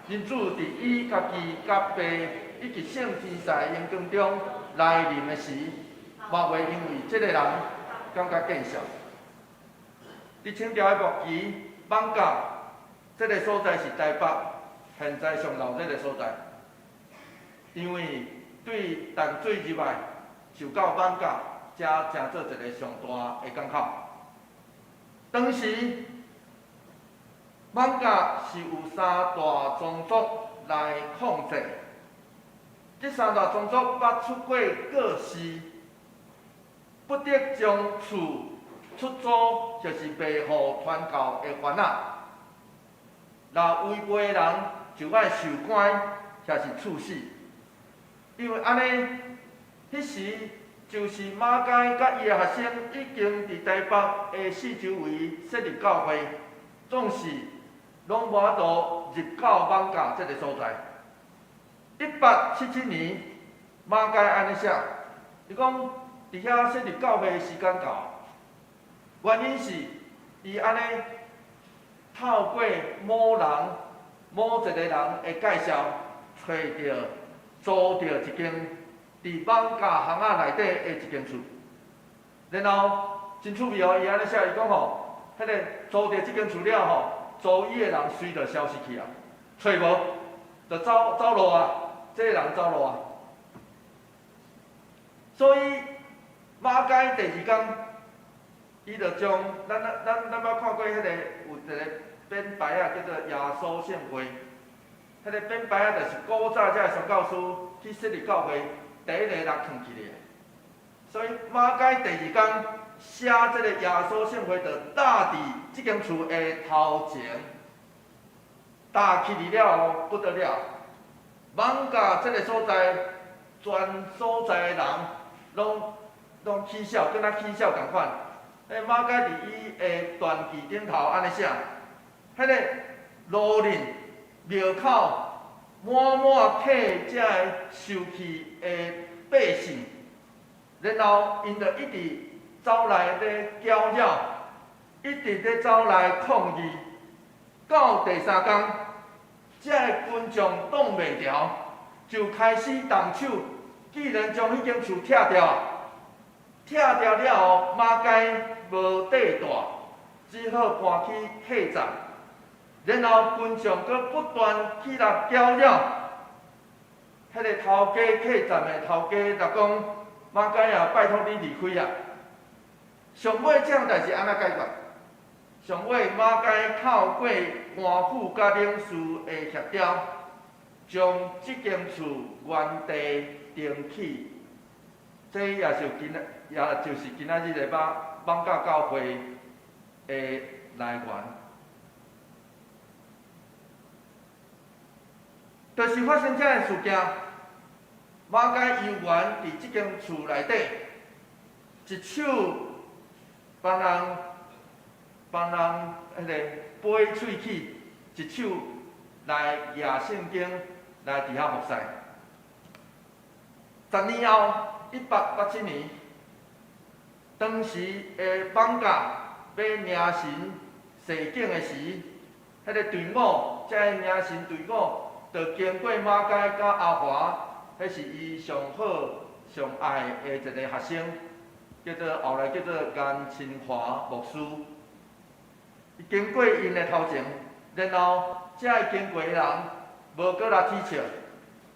因主伫伊家己甲爸以及圣天使阳光中来临的时，嘛会因为这个人感觉见效。伫清朝的末期，艋舺这个所在是台北现在上闹热的所在，因为对淡水入来就到艋舺，才成做一个上大的港口。当时艋舺是有3大宗族来控制，这3大宗族捌出过过世，不得将厝出租，就是卖互传教的烦恼。若违背的人就爱受关，或是处死。因为安尼，迄时就是马偕甲伊的学生已经伫台北的四周围设立教会，总是拢无法度入到艋舺这个所在。1877年，马偕安尼写，伊讲伫遐设立教会的时间到，原因是伊安尼透过某一个人的介绍，找到租到一间伫艋舺巷仔内底的一间厝，然后真趣味哦，伊安尼写，伊讲吼，迄个租到这间厝了吼，租伊的人随着消失去啊，找无，就走路啊，这个人走路啊。所以马偕第2天，伊就将咱捌看过迄个有一个编牌啊，叫做耶稣献会。迄个编牌啊，就是古早遮宣教师去设立教会第一个人藏起来。所以马偕第2天写这个耶稣献会，就搭伫这间厝的头前，搭起嚟了后不得了。艋舺这个所在，全所在的人拢起笑，跟他起笑同款。马偕伫伊的传记顶头安尼写，迄个路人庙口满体遮个受气的百姓，然后因就一直走来咧搅扰，一直咧走来抗议。到第3天，遮个群众挡袂牢，就开始动手既然将迄间厝拆掉，拆掉了后，马街无地大，只好搬去客栈。然后群众阁不断起来叫了，迄个头家客栈的头家就讲：马街啊，拜托你离开啊！上尾这样代志安怎解决？上尾马街透过官府甲领事的协调，将即间厝原地登起。这也就是今仔日的艋舺教会的来源。就是发生这样的事件，马街游园伫即间厝内底，一手帮人迄个掰喙齿，一手来举圣经来伫遐服侍。10年后，1887年，当时的艋舺要迎神示警的时，迄个队伍，这个迎神队伍。就经过马街甲阿华，迄是伊上好上爱的一个学生，后来叫做颜清华牧师。伊经过因的头前，然后这会经过的人无搁来踢笑，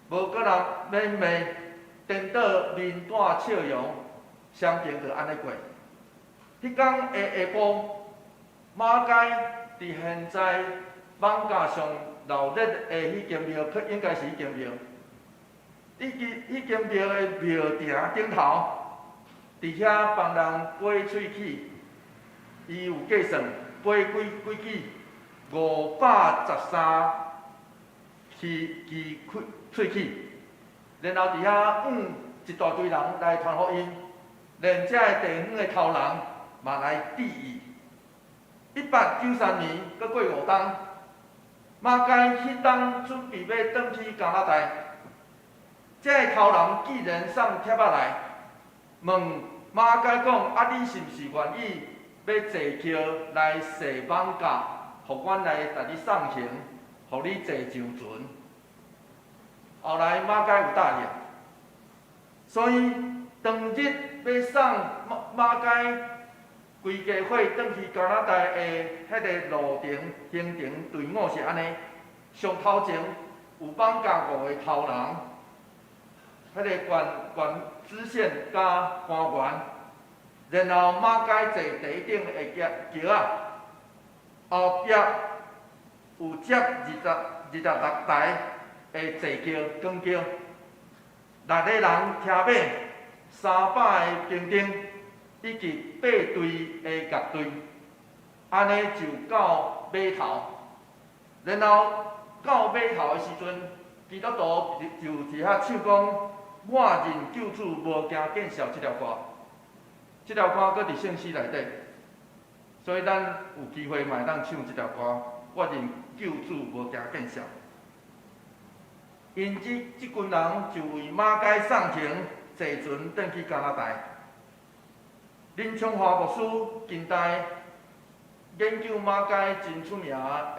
无搁来缅骂，颠倒面带笑容，相平就安尼过。迄天的下晡，马街伫现在艋舺上闹热的迄间庙，应该是迄间庙。迄间庙的庙埕顶头，伫遐帮人掰喙齿，伊有计算掰几支513支喙齿，然后伫遐一大堆人来传福音，连这个地方的头人嘛来致意。1893年，搁过5冬。马街迄当准备要转去加拿大，这个头人既然送帖仔来，问马街讲：啊，你是毋是愿意要坐桥来坐艋舺，互阮来甲你送行，互你坐上船？后来马街有答应，所以当日要送马街。规家伙转去加拿大的迄个路程行程队伍是安尼：上头前有艋舺5个头人，迄个县知县加官员，然后马街坐第一顶的桥仔，后壁有接26台的坐桥光桥，6个人骑马，300个兵丁。以及8队的乐队，安尼就到码头。然后到码头的时阵，基督徒就伫遐唱讲：我认救主，无惊见笑这条歌。这条歌搁伫圣诗内底，所以咱有机会嘛会当唱这条歌。我认救主，无惊见笑。因即群人就为马街送行，坐船转去加拿大。林昌华牧师近代研究马街真出名的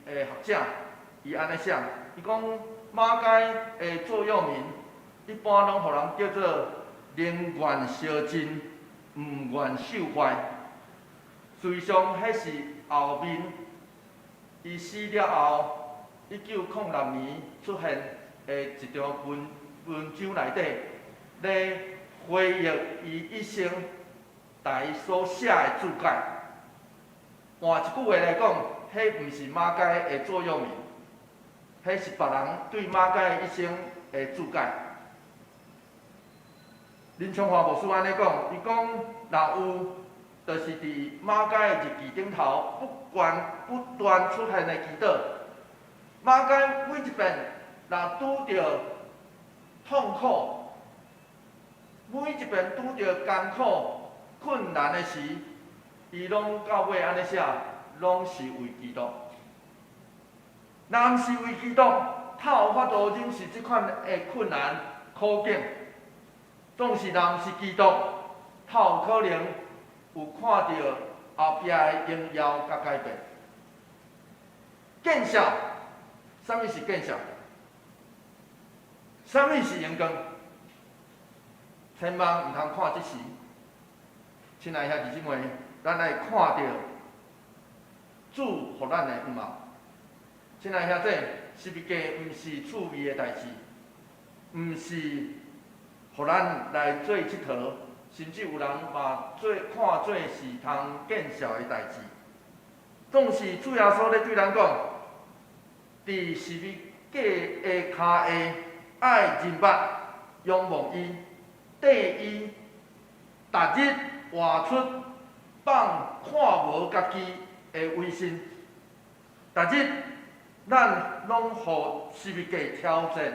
学者，伊安尼写，伊讲马街的座右铭一般拢互人叫做“宁愿烧尽，毋愿受坏”。实际上，迄是后面伊死了后，1906年出现的一张文章内底，来回忆伊一生。台所写的注解，换一句话来讲，迄毋是马街的座右铭，迄是别人对马街的一生的注解。林昌华牧师安尼讲，伊讲若有，就是伫马街的日记顶头不断出现的祈祷。马街每一遍若拄着痛苦，每一遍拄着艰苦。困难的时，伊拢到尾安尼写，拢是为基督。若毋是为基督，透有法度忍受即款的困难苦境。总是若毋是基督，透有可能有看到后壁的荣耀甲改变。见效，啥物是见效？啥物是阳光？千万毋通看即时。亲爱兄弟姊妹，咱来看到主互咱的恩貌。亲爱兄弟，十字架毋是趣味的代志，毋是互咱来做佚佗，甚至有人嘛看做是通见笑的代志。总是主耶稣咧对咱讲，伫十字架的骹下爱认捌仰望伊，缀伊，逐日活出放看无家己的威信。逐日咱拢互十字架挑战，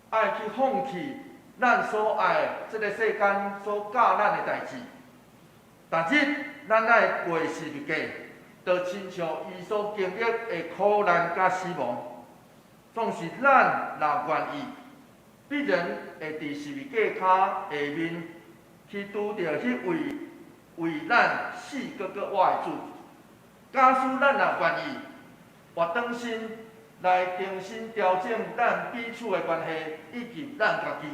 爱去放弃咱所爱即个世间所教咱的代志。逐日咱爱过十字架，就亲像伊所经历的苦难甲死亡。总是咱若愿意，必然会伫十字架骹下面去拄着迄位为咱死搁活的主。假使咱若愿意，活转身来重新调整咱彼此的关系，以及咱家己，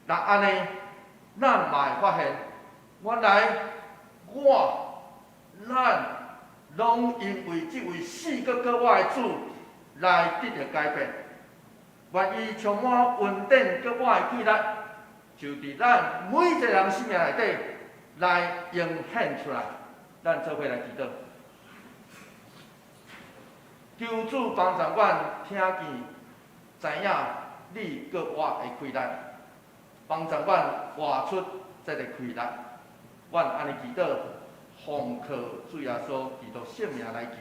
那安尼，咱嘛会发现，原来咱拢因为这位死搁活的主来得到改变，愿意充满稳定搁活的气力，就伫咱每一个人生命内底来涌现出来。咱做伙来祈祷。求主帮助阮听见、知影你搁活的开力，帮助阮活出这个开力。阮安尼祈祷，奉靠主耶稣基督圣名来求。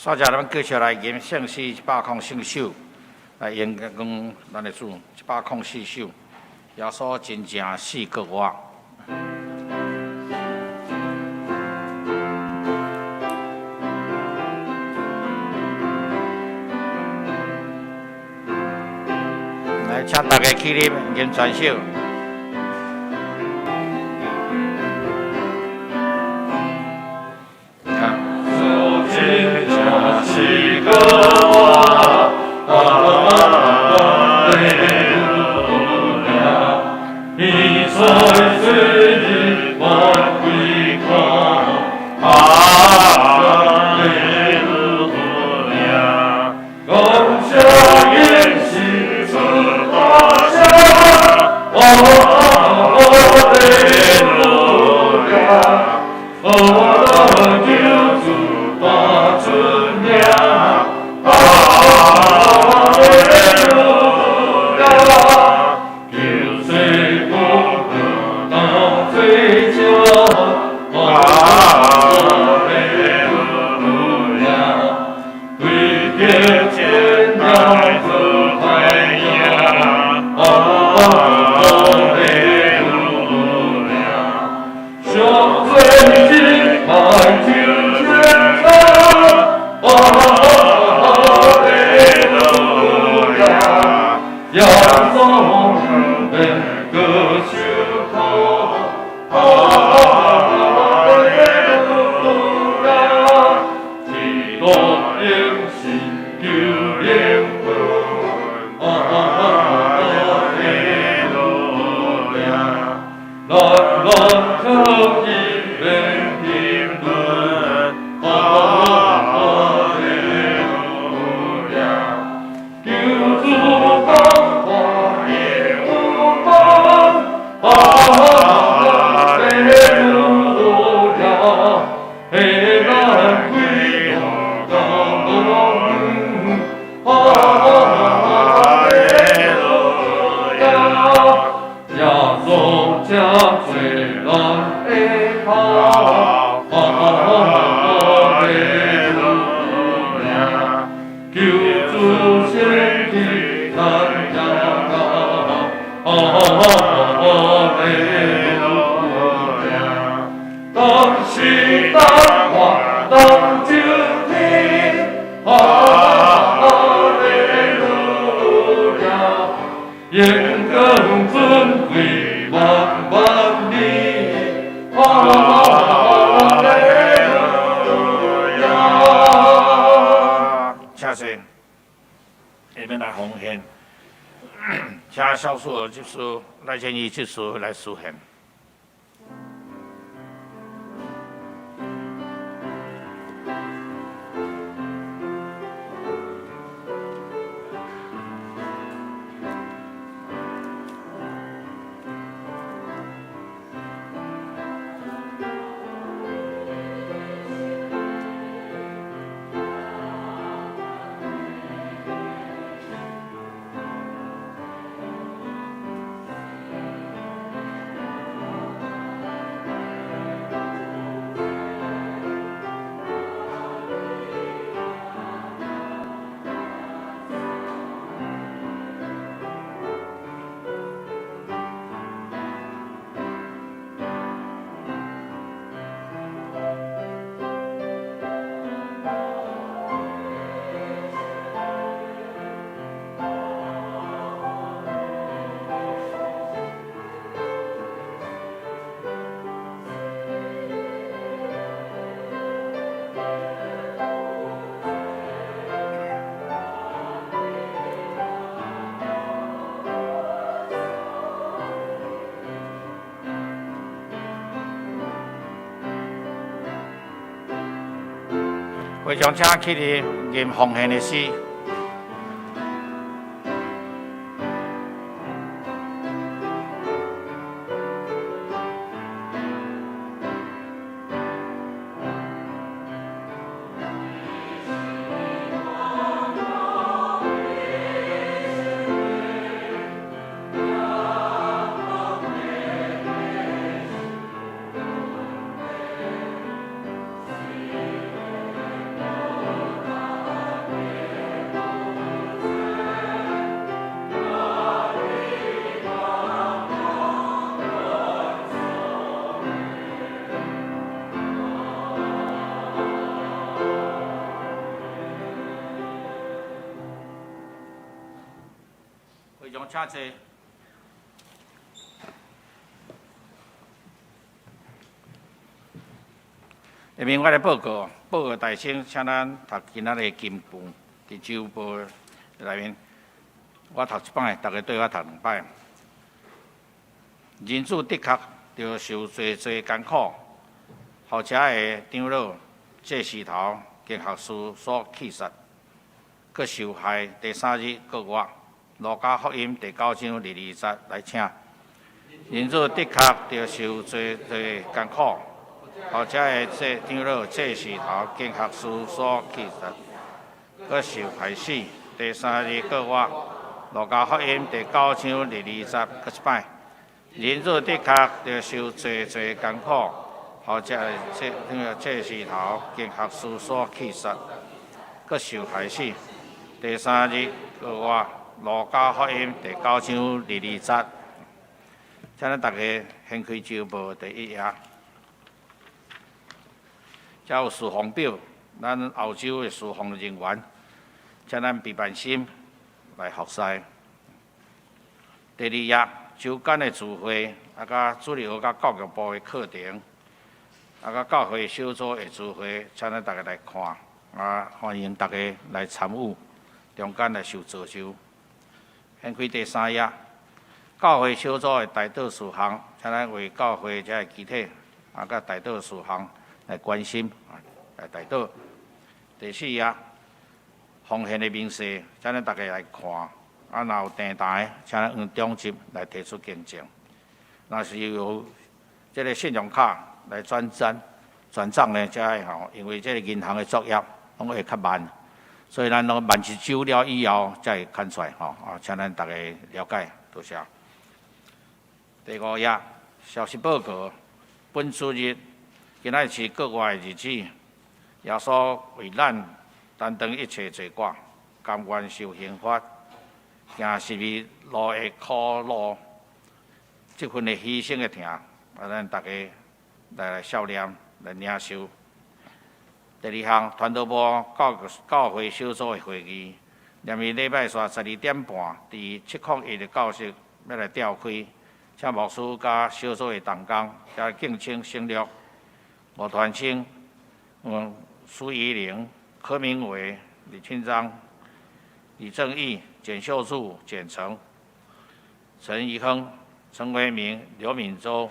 所以咱们继续来吟圣诗104首，来演讲咱的主104首，耶稣真正死过我。来，请大家起立吟全首。是个我，哈利路亚！你在世日万归光，哈利路亚！共享延续主大家，哈利路亚！我的救主大尊名，哈利路亚！救世不可当最强，哈利路亚！为天天来自太阳，哈利路亚！向最近迈进前程，哈利路亚！要走日本各时候，哈利路亚！基督应心救灵魂，哈利路亚！难可以人评论，哈利路亚！救主光华也无光，哈利路亚！黑暗归到光，哈利路亚！耶稣家最难的跑，哈利路亚！救主先体咱家高，哈利路亚！当时当华当救听，哈利路亚！言更尊贵万万里，哈利路亚！请先，下面来奉献，请少数就是赖建议就是来书献。会场请起立念奉献的诗。请坐。下面我来报告大声，请咱读今仔日经部伫周报内面，我读一摆，大家对我读两摆。人主的确着受侪艰苦，后者的长老这时头经学士所气杀，佮受害第3日个月，路加福音第9章第20节来请。人主的确着受侪艰苦。后者的这长老这时头经学士所气杀，佮受害死第3日个月，路加福音第9章第20节，佮一摆。人主的确着受侪艰苦，后者的这时头经学士所气杀，佮受害死第3日个月，路加福音第9章第20节。请咱大家掀开周报第1页。遮有事奉表，咱澳洲的事奉人员，请咱备办心来服侍。第2页，周间的聚会，甲主日学甲教育部的课程，甲教会小组的聚会，请咱大家来看，欢迎大家来参与，中间来受造就。掀开第3页，教会小组的代祷事项，请咱为教会遮个集体，甲代祷事项。来关心，来代祷。第4页，奉献的明细，请咱大家来看。若有订单的，请咱用中级来提出见证。若是由这个信用卡来转账呢，才吼，因为这个银行的作业拢会较慢，所以咱拢万一收了以后才会看出来吼。请咱大家了解，多谢。第5页，消息报告，本主日。今仔是国外的日子，耶稣为咱担当一切罪过，甘愿受刑罚，行十字路的苦路，这份的牺牲的疼，咱大家来孝念，来领受。第2项，传道部教会小组的会议，连于礼拜三12点半，伫701的教室要来召开，请牧师甲小组的同工，加敬请省略。吴团清、苏怡玲、柯明伟、李清章、李正义、简秀柱、简成、陈怡亨、陈维明、刘敏洲、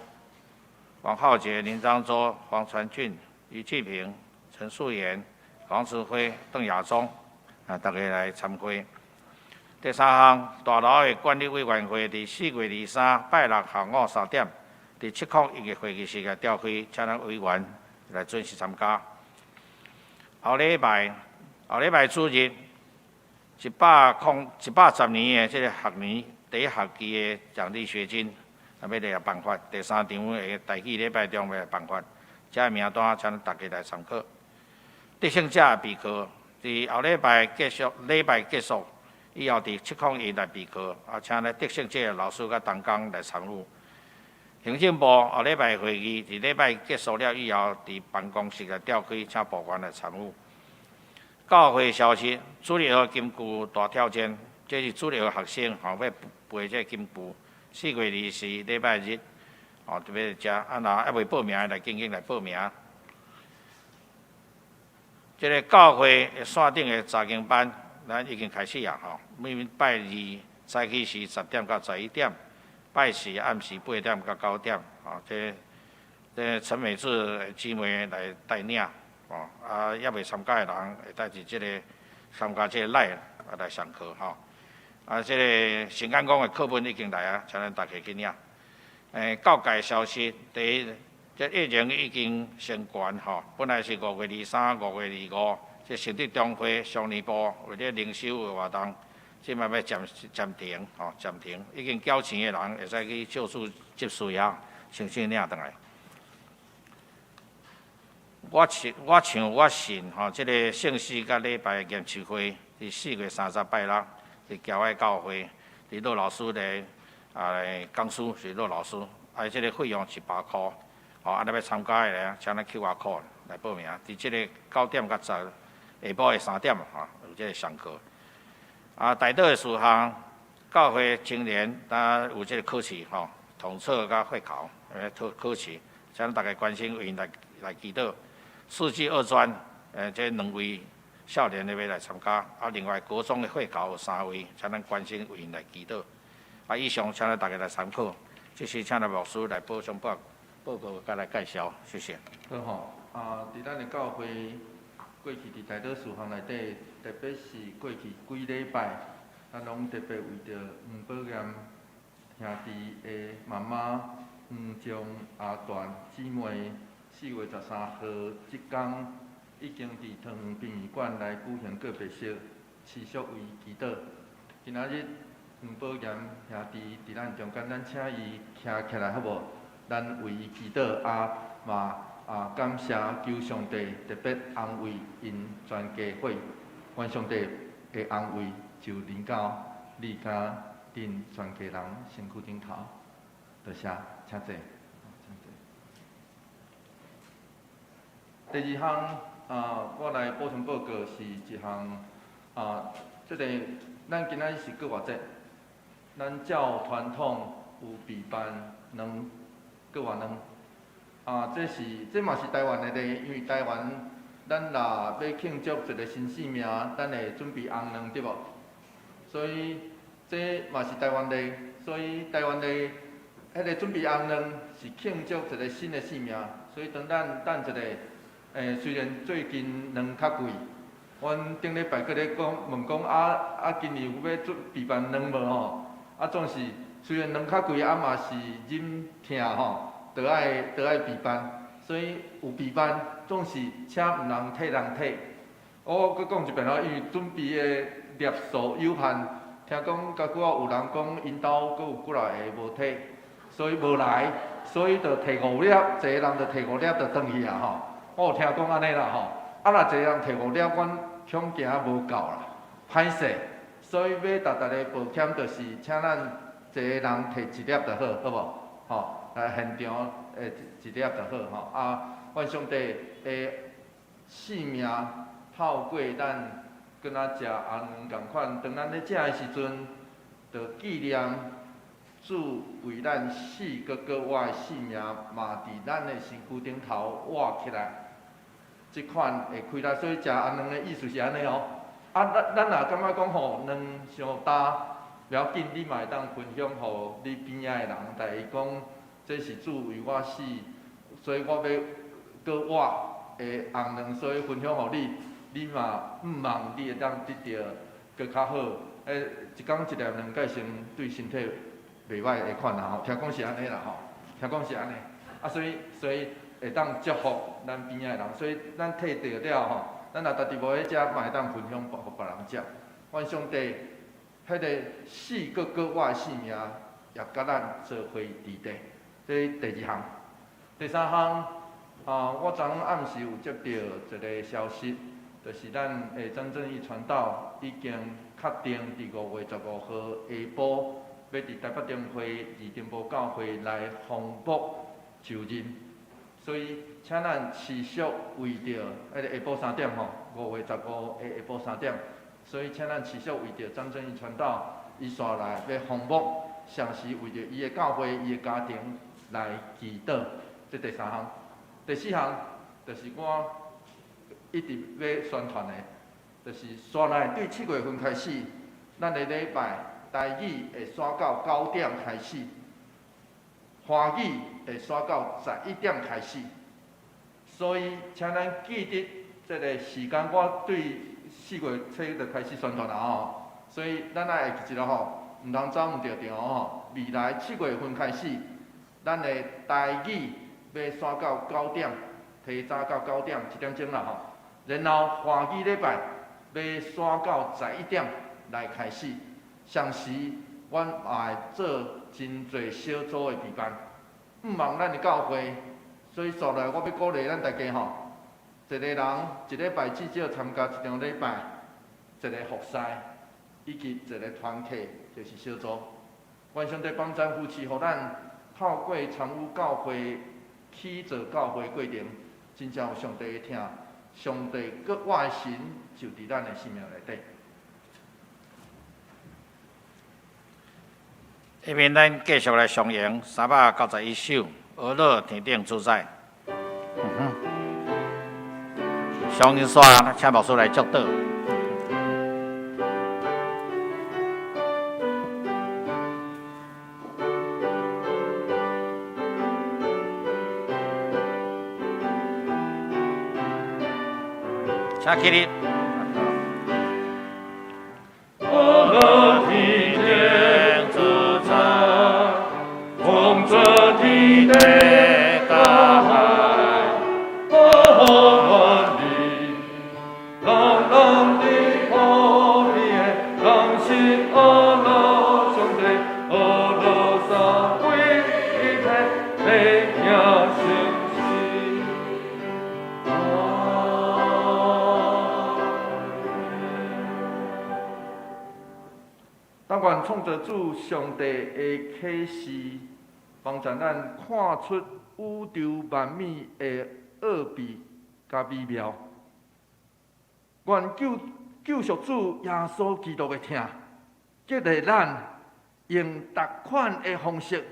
王浩杰、林章洲、黄传俊、于继平、陈素妍、黄志辉、邓亚忠，大家来参会。第3项，大楼的管理委员会伫4月23拜6下午3点。伫701个会议室个召开，请咱委员来准时参加。后礼拜主日110年的这个学年第1学期的奖励学金，要来办法。第3场的台语礼拜中要来办法，这个名单请咱大家来参考。得胜者备课，伫后礼拜结束以后，伫701来备课，请咱得胜者的老师甲同工来参与。行政部后礼拜会议伫礼拜结束了以后，伫办公室来召开，请部员来参与。教会消息，主日学金句大挑战，这是主日学学生要背这金句。4月24礼拜日，特别遮若还未报名的来紧来报名。这个教会线顶的查经班，咱已经开始啊！每拜2早起是10点到11点。拜4暗时8点到9点，这陈美智姊妹来带领，也未参加的人会带起这个参加这个来上课这个新安宫的课本已经来啊，请咱大家去领。教界消息，第一，这疫情已经升悬本来是5月23、5月25，这成立中会商年部为了灵修的活动。即摆要暂停，暂停。已经缴钱的人会使去借书接水啊，先领倒来。我信即个圣诗甲礼拜研习会是4月30拜6，伫郊外教会，伫骆老师的讲师是骆老师，即个费用是8块，安尼要参加的咧，请咱 QR code 来报名。伫即个9点到10下晡的3点有即个上课。代祷的事项，教会青年，咱有这个考试吼，统测甲会考，考试，请大家关心为因来祈祷。4技2专，这2位少年的要来参加，另外国中的会考有3位，请咱关心为因来祈祷。以上请咱大家来参考，这是请咱牧师来补充报告甲来介绍，谢谢。好吼，伫咱的教会过去伫大多事项内底，特别是过去几礼拜，咱拢特别为着黄宝岩兄弟的妈妈黄将阿段姊妹4月13号即天已经伫桃园殡仪馆来举行告别式，持续为祈祷。今仔日黄宝岩兄弟伫咱中间，咱请伊徛起来好无？咱为伊祈祷嘛。感谢求上帝特别安慰因全家伙，愿上帝的安慰就临到你甲恁全家人身躯顶头。多谢，请坐。第二项我来补充报告是一项即个咱今仔日是过偌济，咱教传统有备办过偌两。这嘛是台湾的例，因为台湾咱若要庆祝一个新生命，咱会准备红卵对无？所以这嘛是台湾例，所以台湾例迄个准备红卵是庆祝一个新的生命。所以当咱等一个，虽然最近卵较贵，阮顶礼拜搁咧问讲今年有要备办卵无吼？总是虽然卵较贵，嘛是忍疼吼。就爱备办，所以有备办总是请毋通替人替。我搁讲一遍因为准备的粒数有限，听讲甲几有人讲因兜搁有几来个无替，所以无来，所以就摕5粒，一个人就摕5粒就转去啊吼。我有听讲安尼啦吼，若一个人摕5粒，阮恐惊无够啦，歹势。所以要逐个保险，就是请咱一个人摕1粒就好，好无？吼。现场一粒就好吼。愿上帝的性命透过咱，跟咱食红卵共款。当咱咧食的时阵，就纪念主为咱死，搁活的性命嘛伫咱的身躯顶头活起来。即款会开力，所以食红卵的意思是安尼哦。咱若感觉讲吼卵伤大，不要紧，你嘛会当分享互你边仔的人，但是讲。这是主为我死，所以我要搁活的红卵，所以分享互你，你嘛毋茫你会当得到搁较好。一天一粒卵钙先对身体袂歹的款啦吼，听讲是安尼啦吼，听讲是安尼。所以会当祝福咱边仔的人，所以咱摕到了吼，咱若家己无喺食，嘛会当分享互别人食。愿上帝迄个死搁活的性命，也甲咱做伙伫地。这第2项，第3项，我昨暗时有接到一个消息，就是咱的张正义传道已经确定伫5月15号下晡要伫台北中会二丁埔教会来奉卜就任，所以请咱持续为着下晡3点5月15号的下晡3点，所以请咱持续为着张正义传道伊煞来要奉卜，详时为着伊的教会、伊的家庭。来祈祷，这第3项。第4项就是我一直要宣传的，就是刷来对7月份开始，咱的礼拜台语会刷到9点开始，华语会刷到11点开始。所以请咱记得这个时间，我对4月初就开始宣传啦吼。所以咱爱会记一下吼，毋通走毋着场吼。未来7月份开始。咱的台语要刷到9点，提早到9点1点钟啦吼。然后华语礼拜要刷到11点来开始。详时阮也会做真侪小组的备办，毋茫咱的教会。所以说来，我要鼓励咱大家吼，一个人一礼拜至少参加1场礼拜，一个服侍，以及一个团体，就是小组。愿上帝帮咱扶持，互咱。透过参与教会、起造教会过程，真正有上帝的听，上帝搁我的神就伫咱的生命内底。下面咱继续来上演391首《鹅乐天顶主宰》。上一刷，请牧师来祝祷。请起立。鹅乐天顶主宰，风着地地大海，万里，朗朗的河边，朗心鹅乐兄弟，鹅乐三位一体，美呀星星。但愿创造主上帝的启示，帮助咱看出宇宙万物的奥秘甲美妙。愿救赎主耶稣基督的疼，激励咱用各款的方式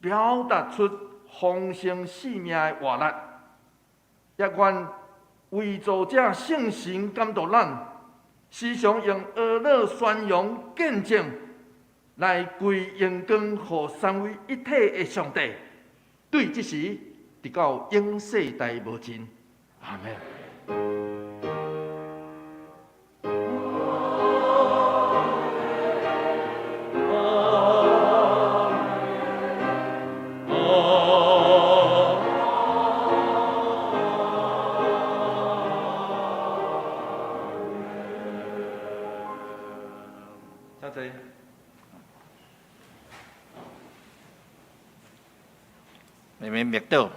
表达出丰盛生命的活力，也愿为造者圣神感动咱。时常用俄乐宣扬见证，来归荣光予三位一体的上帝。对这时，直到永世代无尽。阿门。你们灭掉。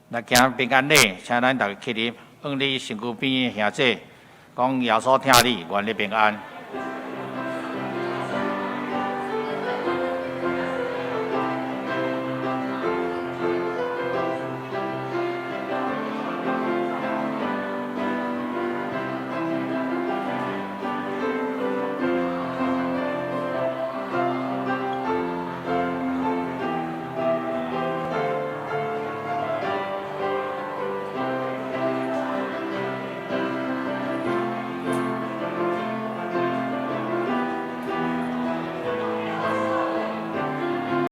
来行平安礼，请咱大家起立，向你身躯边的兄弟讲：耶稣听你，愿你平安。